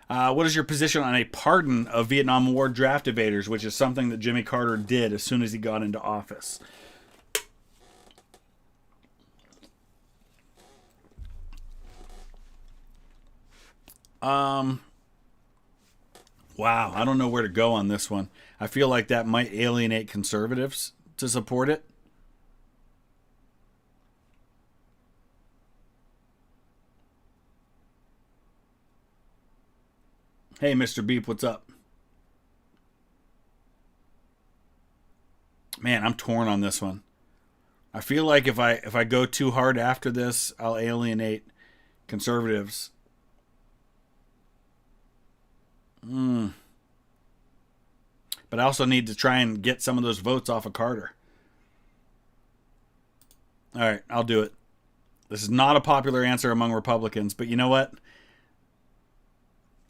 What is your position on a pardon of Vietnam War draft evaders, which is something that Jimmy Carter did as soon as he got into office? Wow, I don't know where to go on this one. I feel like that might alienate conservatives to support it. Hey, Mr. Beep, what's up? Man, I'm torn on this one. I feel like if I go too hard after this, I'll alienate conservatives. But I also need to try and get some of those votes off of Carter. All right, I'll do it. This is not a popular answer among Republicans, but you know what?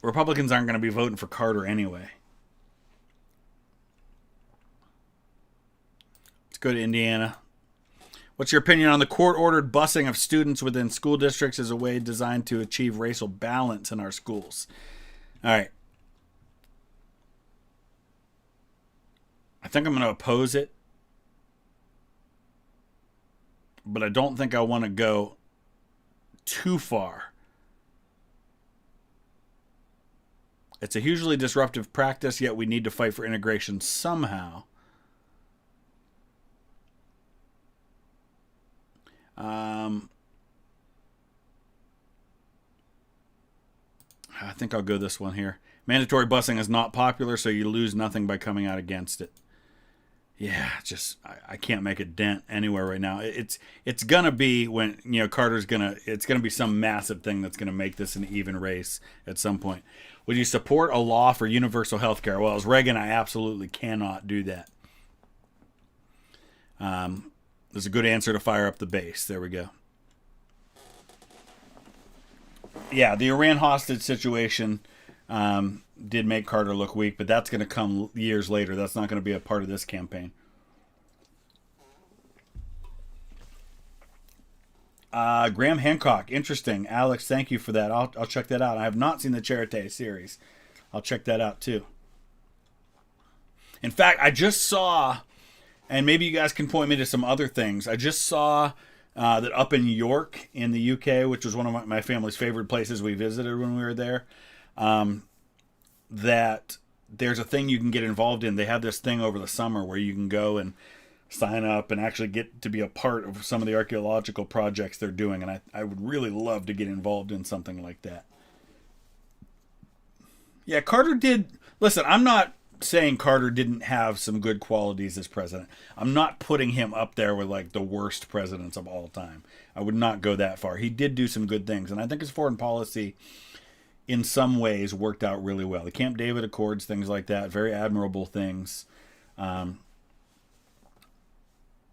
Republicans aren't going to be voting for Carter anyway. go to Indiana. What's your opinion on the court-ordered busing of students within school districts as a way designed to achieve racial balance in our schools? All right. I think I'm going to oppose it. But I don't think I want to go too far. It's a hugely disruptive practice, yet we need to fight for integration somehow. I think I'll go this one here. Mandatory busing is not popular, so you lose nothing by coming out against it. Yeah, I can't make a dent anywhere right now. It's gonna be when it's gonna be some massive thing that's gonna make this an even race at some point. Would you support a law for universal health care? Well, as Reagan, I absolutely cannot do that. There's a good answer to fire up the base. There we go. Yeah, the Iran hostage situation did make Carter look weak, but that's going to come years later. That's not going to be a part of this campaign. Graham Hancock, interesting. Alex, thank you for that. I'll check that out. I have not seen the Charité series. I'll check that out too. In fact, I just saw, and maybe you guys can point me to some other things. I just saw that up in York in the UK, which was one of my family's favorite places we visited when we were there, that there's a thing you can get involved in. They have this thing over the summer where you can go and sign up and actually get to be a part of some of the archaeological projects they're doing. And I would really love to get involved in something like that. Yeah, Carter did. Listen, I'm not saying Carter didn't have some good qualities as president. I'm not putting him up there with like the worst presidents of all time. I would not go that far. He did do some good things. And I think his foreign policy in some ways worked out really well. The Camp David Accords, things like that, very admirable things.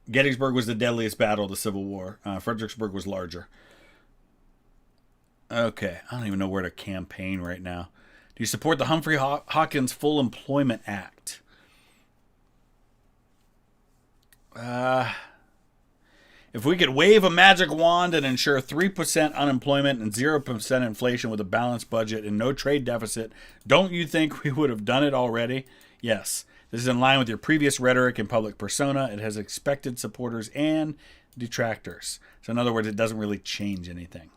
Gettysburg was the deadliest battle of the Civil War. Fredericksburg was larger. Okay, I don't even know where to campaign right now. Do you support the Humphrey Hawkins Full Employment Act? If we could wave a magic wand and ensure 3% unemployment and 0% inflation with a balanced budget and no trade deficit, don't you think we would have done it already? Yes. This is in line with your previous rhetoric and public persona. It has expected supporters and detractors. So in other words, it doesn't really change anything.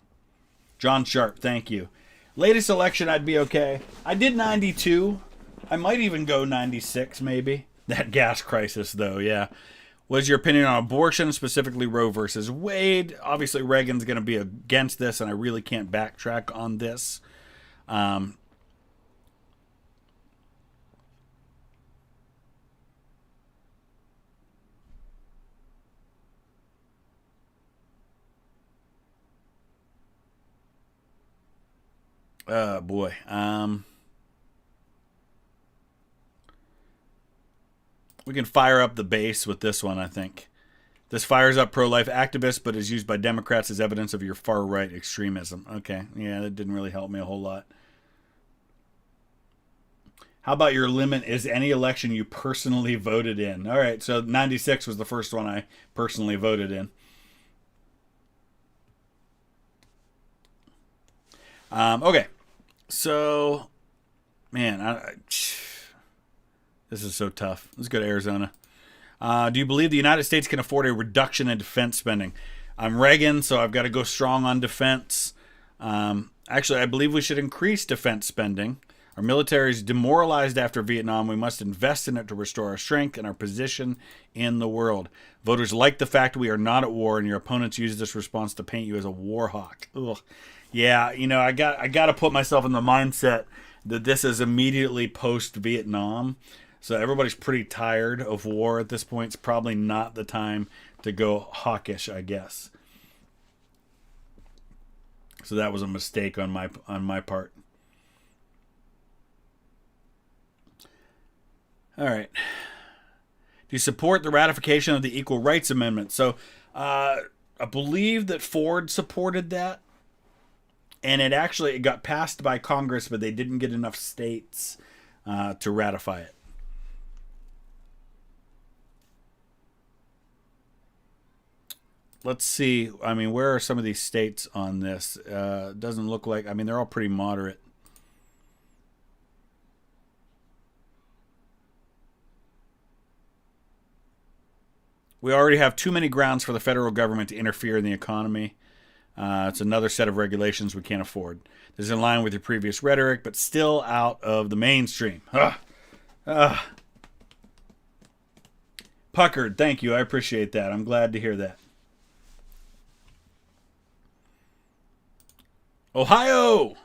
John Sharp, thank you. Latest election, I'd be okay. I did 92. I might even go 96, maybe. That gas crisis, though, yeah. What is your opinion on abortion, specifically Roe versus Wade? Obviously, Reagan's going to be against this, and I really can't backtrack on this. Oh, boy. We can fire up the base with this one, I think. This fires up pro-life activists, but is used by Democrats as evidence of your far-right extremism. Okay, yeah, that didn't really help me a whole lot. How about your limit is any election you personally voted in? All right, so 96 was the first one I personally voted in. Okay, so, man, this is so tough. Let's go to Arizona. Do you believe the United States can afford a reduction in defense spending? I'm Reagan, so I've got to go strong on defense. Actually, I believe we should increase defense spending. Our military is demoralized after Vietnam. We must invest in it to restore our strength and our position in the world. Voters like the fact we are not at war, and your opponents use this response to paint you as a war hawk. Ugh. Yeah, you know, I got to put myself in the mindset that this is immediately post-Vietnam. So everybody's pretty tired of war at this point. It's probably not the time to go hawkish, I guess. So that was a mistake on my part. All right. Do you support the ratification of the Equal Rights Amendment? So I believe that Ford supported that. And it got passed by Congress, but they didn't get enough states to ratify it. let's see. I mean, where are some of these states on this? Doesn't look like. I mean, they're all pretty moderate. We already have too many grounds for the federal government to interfere in the economy. It's another set of regulations we can't afford. This is in line with your previous rhetoric, but still out of the mainstream. Puckered, thank you. I appreciate that. I'm glad to hear that. Ohio!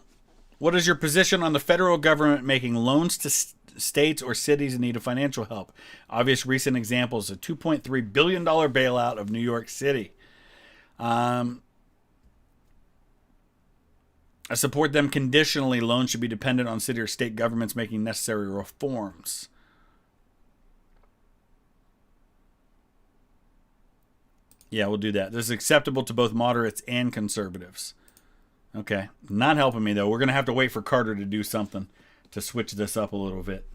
What is your position on the federal government making loans to states or cities in need of financial help? Obvious recent examples: a $2.3 billion bailout of New York City. I support them conditionally. Loans should be dependent on city or state governments making necessary reforms. Yeah, we'll do that. This is acceptable to both moderates and conservatives. Okay. Not helping me, though. We're going to have to wait for Carter to do something to switch this up a little bit.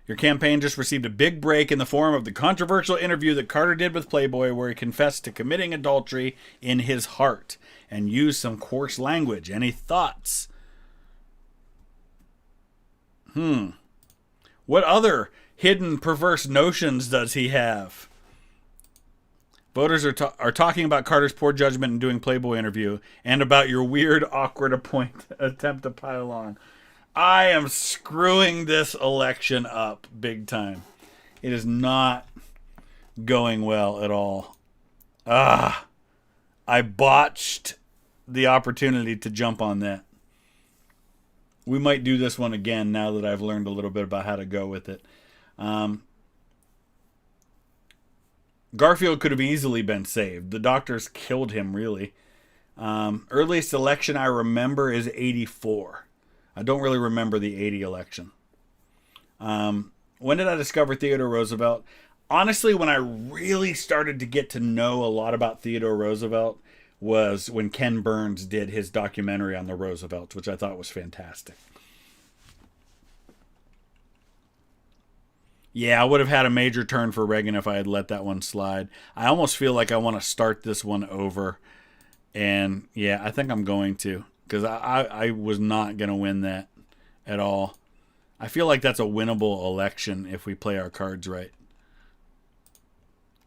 Your campaign just received a big break in the form of the controversial interview that Carter did with Playboy, where he confessed to committing adultery in his heart and used some coarse language. Any thoughts? What other hidden perverse notions does he have? Voters are talking about Carter's poor judgment in doing Playboy interview and about your weird, awkward attempt to pile on. I am screwing this election up big time. It is not going well at all. I botched the opportunity to jump on that. We might do this one again now that I've learned a little bit about how to go with it. Garfield could have easily been saved. The doctors killed him, really. Earliest election I remember is 84. I don't really remember the 80 election. When did I discover Theodore Roosevelt? Honestly, when I really started to get to know a lot about Theodore Roosevelt was when Ken Burns did his documentary on the Roosevelts, which I thought was fantastic. Yeah, I would have had a major turn for Reagan if I had let that one slide. I almost feel like I want to start this one over. And yeah, I think I'm going to. Because I was not going to win that at all. I feel like that's a winnable election if we play our cards right.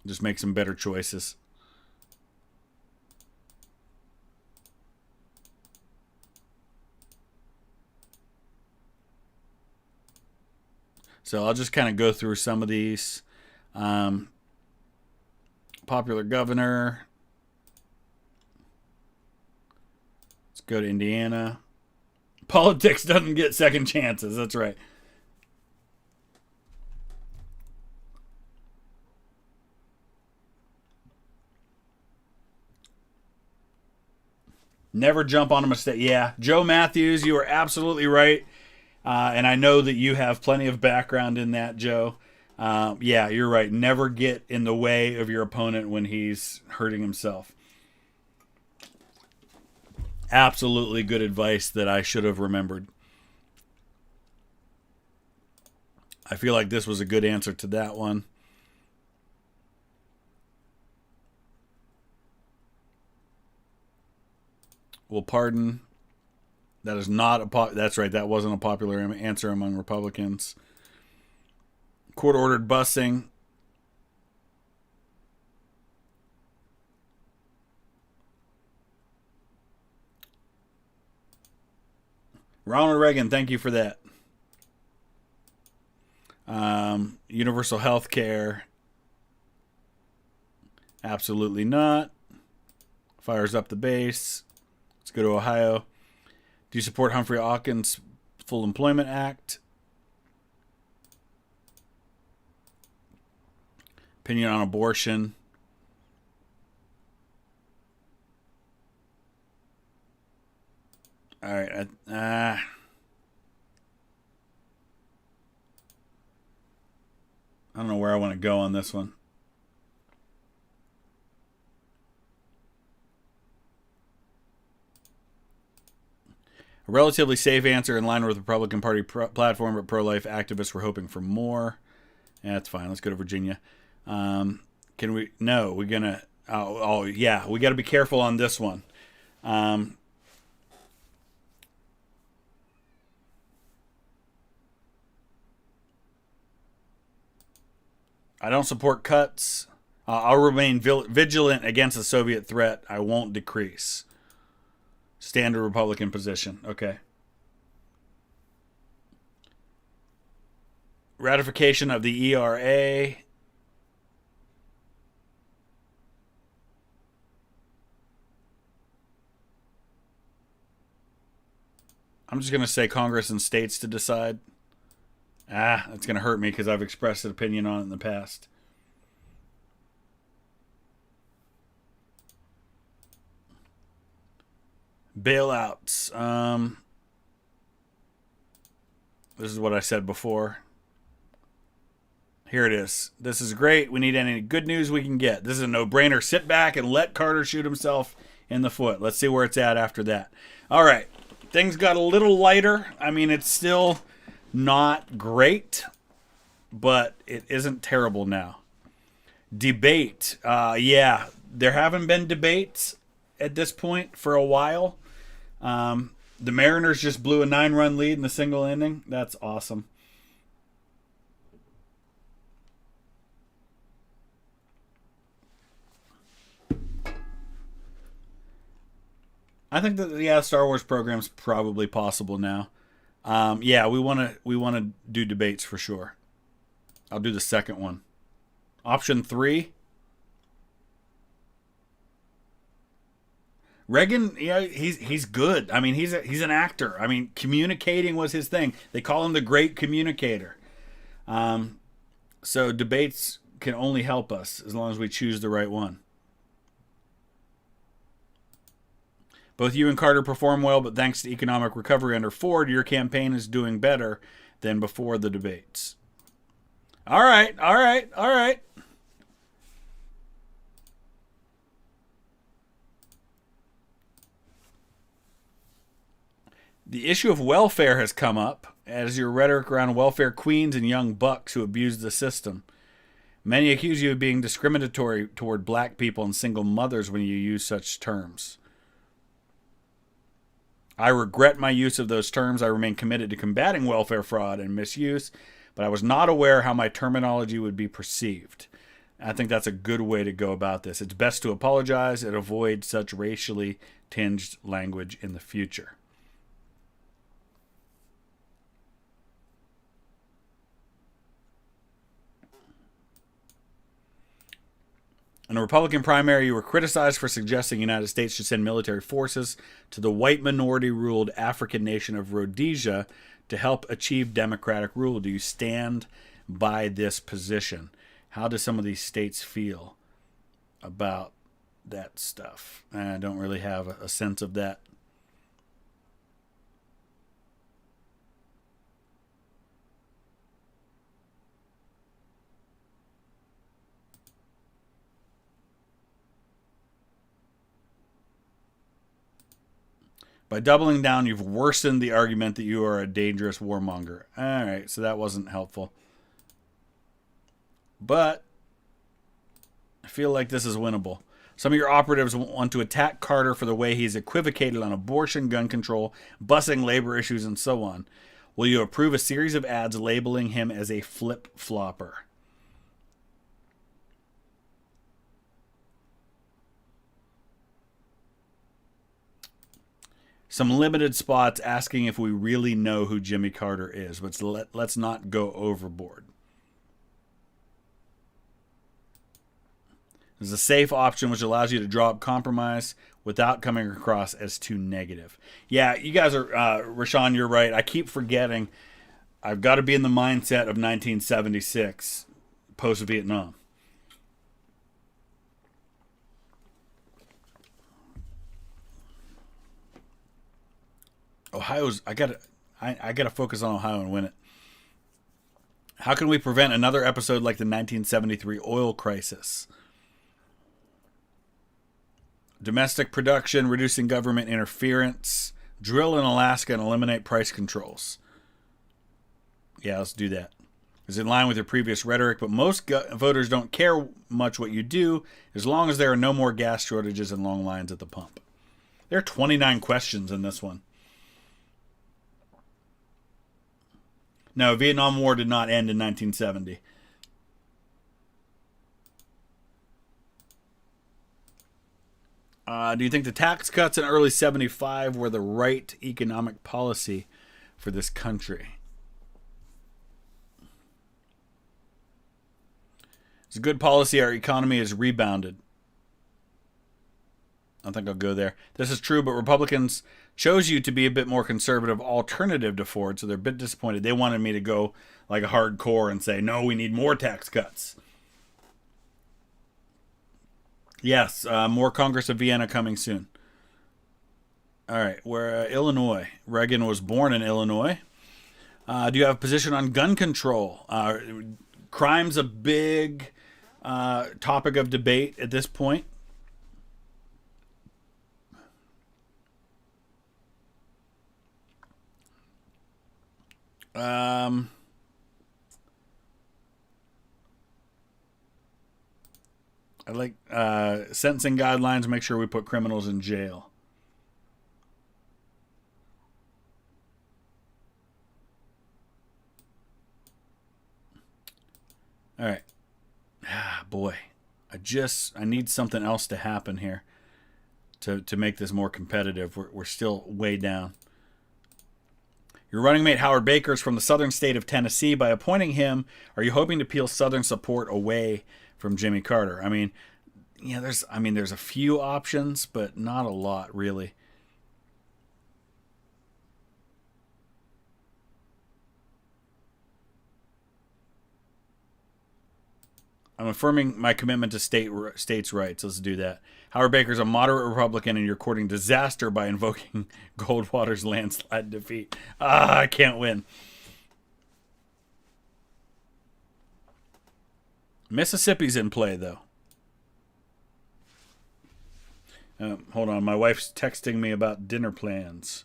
Just make some better choices. So I'll just kind of go through some of these. Popular governor. Let's go to Indiana. Politics doesn't get second chances. That's right. Never jump on a mistake. Yeah, Joe Matthews, you are absolutely right. And I know that you have plenty of background in that, Joe. Yeah, you're right. Never get in the way of your opponent when he's hurting himself. Absolutely good advice that I should have remembered. I feel like this was a good answer to that one. Well, pardon. That is not a that's right. That wasn't a popular answer among Republicans. Court-ordered busing. Ronald Reagan, thank you for that. Universal health care. Absolutely not. Fires up the base. Let's go to Ohio. Do you support Humphrey Hawkins' Full Employment Act? Opinion on abortion. All right. I don't know where I want to go on this one. A relatively safe answer in line with the Republican Party platform, but pro-life activists were hoping for more. Yeah, that's fine. Let's go to Virginia. Can we? No, we're gonna. Oh yeah, we got to be careful on this one. Um, I don't support cuts. I'll remain vigilant against the Soviet threat. I won't decrease. Standard Republican position. Okay. Ratification of the ERA. I'm just going to say Congress and states to decide. That's going to hurt me because I've expressed an opinion on it in the past. Bailouts. This is what I said before. Here it is. This is great. We need any good news we can get. This is a no-brainer. Sit back and let Carter shoot himself in the foot. Let's see where it's at after that. All right. Things got a little lighter. I mean, it's still not great, but it isn't terrible now. Debate. Yeah, there haven't been debates at this point for a while. The Mariners just blew a 9-run lead in the single inning. That's awesome. I think that Star Wars program's probably possible now. Yeah, we want to do debates for sure. I'll do the second one. Option 3. Reagan, yeah, he's good. I mean, he's an actor. I mean, communicating was his thing. They call him the great communicator. So debates can only help us as long as we choose the right one. Both you and Carter perform well, but thanks to economic recovery under Ford, your campaign is doing better than before the debates. All right. The issue of welfare has come up as your rhetoric around welfare queens and young bucks who abuse the system. Many accuse you of being discriminatory toward black people and single mothers when you use such terms. I regret my use of those terms. I remain committed to combating welfare fraud and misuse, but I was not aware how my terminology would be perceived. I think that's a good way to go about this. It's best to apologize and avoid such racially tinged language in the future. In a Republican primary, you were criticized for suggesting the United States should send military forces to the white minority-ruled African nation of Rhodesia to help achieve democratic rule. Do you stand by this position? How do some of these states feel about that stuff? I don't really have a sense of that. By doubling down, you've worsened the argument that you are a dangerous warmonger. All right, so that wasn't helpful. But I feel like this is winnable. Some of your operatives want to attack Carter for the way he's equivocated on abortion, gun control, busing, labor issues, and so on. Will you approve a series of ads labeling him as a flip-flopper? Some limited spots asking if we really know who Jimmy Carter is, but let's not go overboard. There's a safe option which allows you to draw up compromise without coming across as too negative. Yeah, you guys are, Rashawn, you're right. I keep forgetting I've got to be in the mindset of 1976, post-Vietnam. Ohio's, I gotta focus on Ohio and win it. How can we prevent another episode like the 1973 oil crisis? Domestic production, reducing government interference, drill in Alaska and eliminate price controls. Yeah, let's do that. is in line with your previous rhetoric, but most voters don't care much what you do as long as there are no more gas shortages and long lines at the pump. There are 29 questions in this one. No, Vietnam War did not end in 1970. Do you think the tax cuts in early 75 were the right economic policy for this country? It's a good policy. Our economy has rebounded. I think I'll go there. This is true, but Republicans chose you to be a bit more conservative alternative to Ford, so they're a bit disappointed. They wanted me to go like a hardcore and say, no, we need more tax cuts. Yes, more Congress of Vienna coming soon. All right, we're Illinois. Reagan was born in Illinois. Do you have a position on gun control? Crime's a big topic of debate at this point. I like sentencing guidelines. Make sure we put criminals in jail. All right. Boy, I need something else to happen here to make this more competitive. We're still way down. Your running mate Howard Baker is from the southern state of Tennessee. By appointing him, are you hoping to peel Southern support away from Jimmy Carter? I mean, yeah, there's a few options, but not a lot really. I'm affirming my commitment to states' rights. Let's do that. Howard Baker's a moderate Republican, and you're courting disaster by invoking Goldwater's landslide defeat. I can't win. Mississippi's in play, though. Hold on. My wife's texting me about dinner plans.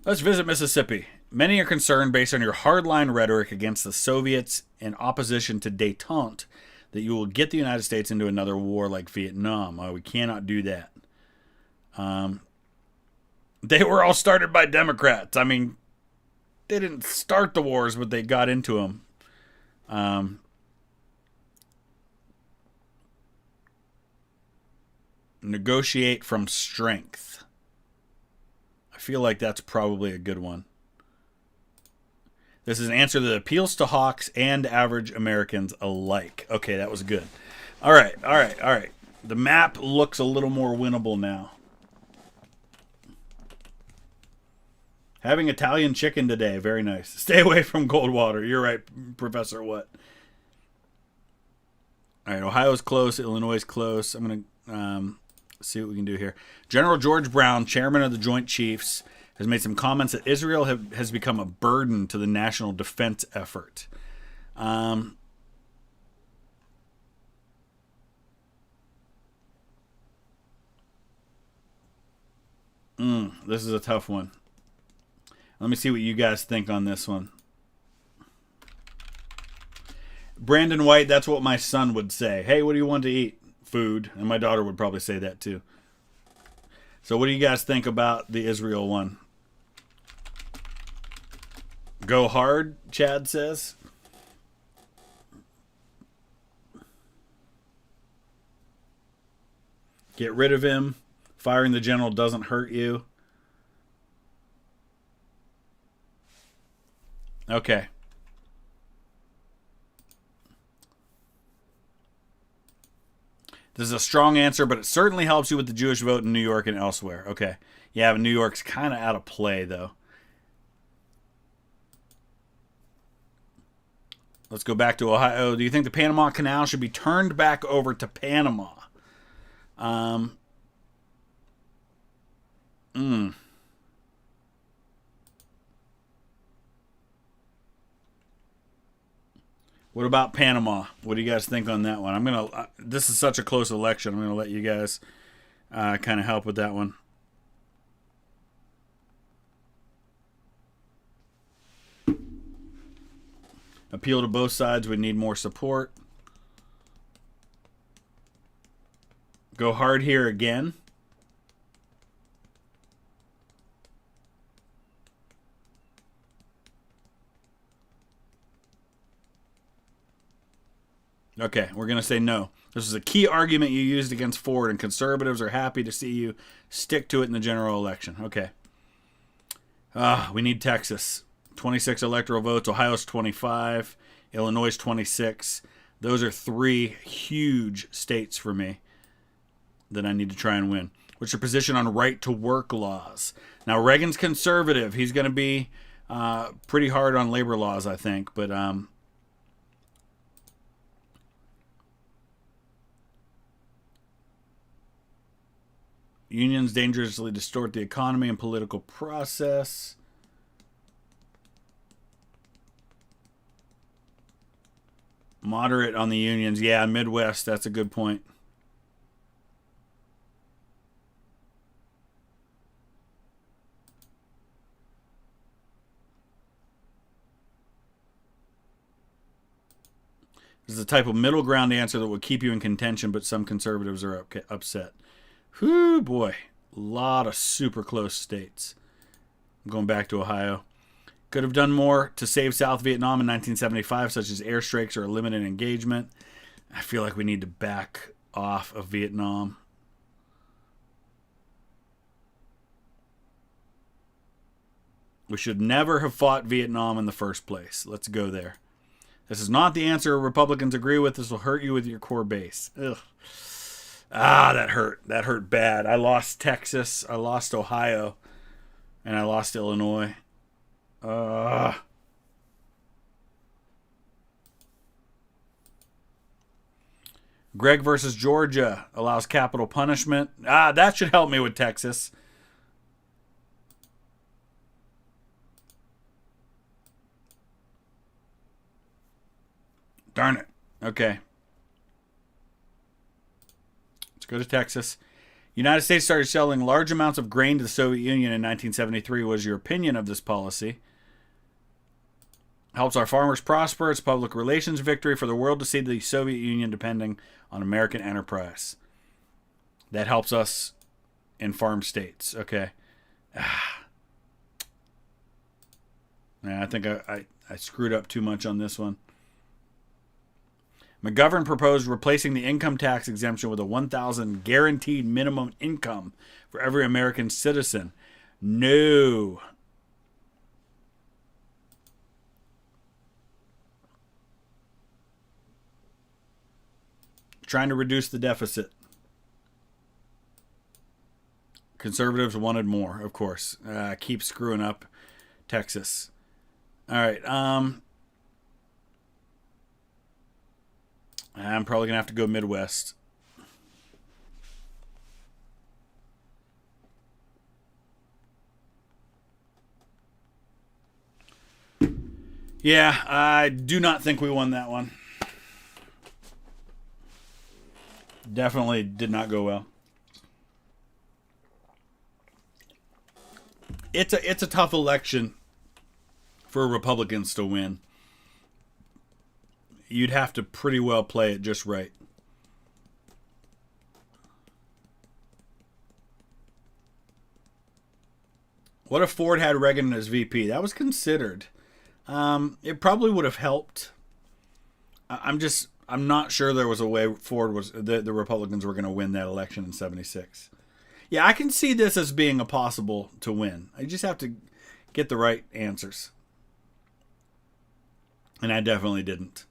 Let's visit Mississippi. Many are concerned, based on your hardline rhetoric against the Soviets and opposition to détente, that you will get the United States into another war like Vietnam. We cannot do that. They were all started by Democrats. I mean, they didn't start the wars, but they got into them. Negotiate from strength. I feel like that's probably a good one. This is an answer that appeals to hawks and average Americans alike. Okay, that was good. All right. The map looks a little more winnable now. Having Italian chicken today. Very nice. Stay away from Goldwater. You're right, Professor What. All right, Ohio's close. Illinois is close. I'm going to see what we can do here. General George Brown, chairman of the Joint Chiefs, has made some comments that Israel has become a burden to the national defense effort. This is a tough one. Let me see what you guys think on this one. Brandon White, that's what my son would say. Hey, what do you want to eat? Food. And my daughter would probably say that too. So what do you guys think about the Israel one? Go hard, Chad says. Get rid of him. Firing the general doesn't hurt you. Okay. This is a strong answer, but it certainly helps you with the Jewish vote in New York and elsewhere. Okay. Yeah, but New York's kind of out of play, though. Let's go back to Ohio. Do you think the Panama Canal should be turned back over to Panama? What about Panama? What do you guys think on that one? This is such a close election. I'm gonna let you guys kind of help with that one. Appeal to both sides. We need more support. Go hard here again. Okay, we're going to say no. This is a key argument you used against Ford, and conservatives are happy to see you stick to it in the general election. Okay. We need Texas. 26 electoral votes. Ohio's 25. Illinois 26. Those are 3 huge states for me that I need to try and win. What's your position on right-to-work laws? Now, Reagan's conservative. He's going to be pretty hard on labor laws, I think. But unions dangerously distort the economy and political process. Moderate on the unions. Yeah, Midwest, that's a good point. This is the type of middle ground answer that will keep you in contention, but some conservatives are upset. Whew, boy. A lot of super close states. I'm going back to Ohio. Could have done more to save South Vietnam in 1975, such as airstrikes or a limited engagement. I feel like we need to back off of Vietnam. We should never have fought Vietnam in the first place. Let's go there. This is not the answer Republicans agree with. This will hurt you with your core base. Ugh. That hurt. That hurt bad. I lost Texas. I lost Ohio. And I lost Illinois. Greg versus Georgia allows capital punishment. That should help me with Texas. Darn it. Okay. Let's go to Texas. United States started selling large amounts of grain to the Soviet Union in 1973. What is your opinion of this policy? Helps our farmers prosper. It's public relations victory for the world to see the Soviet Union depending on American enterprise. That helps us in farm states. Okay. I think I screwed up too much on this one. McGovern proposed replacing the income tax exemption with a $1,000 guaranteed minimum income for every American citizen. No. Trying to reduce the deficit. Conservatives wanted more, of course. Keep screwing up Texas. All right. I'm probably going to have to go Midwest. Yeah, I do not think we won that one. Definitely did not go well. It's a tough election for Republicans to win. You'd have to pretty well play it just right. What if Ford had Reagan as VP? That was considered. It probably would have helped. I'm not sure there was a way the Republicans were going to win that election in 76. Yeah, I can see this as being a possible to win. I just have to get the right answers. And I definitely didn't.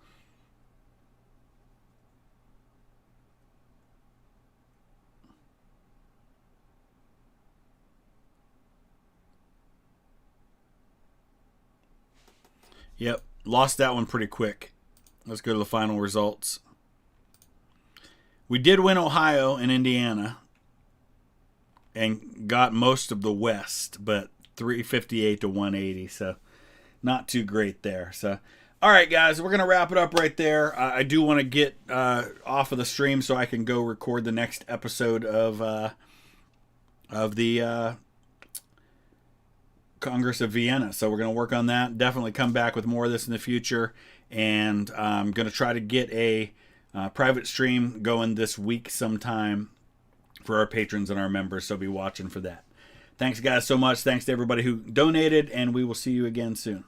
Yep, lost that one pretty quick. Let's go to the final results. We did win Ohio and Indiana and got most of the West, but 358 to 180, so not too great there. So, all right, guys, we're going to wrap it up right there. I do want to get off of the stream so I can go record the next episode of the Congress of Vienna. So we're going to work on that. Definitely come back with more of this in the future. And I'm going to try to get a private stream going this week sometime for our patrons and our members. So be watching for that. Thanks, guys, so much. Thanks to everybody who donated, and we will see you again soon.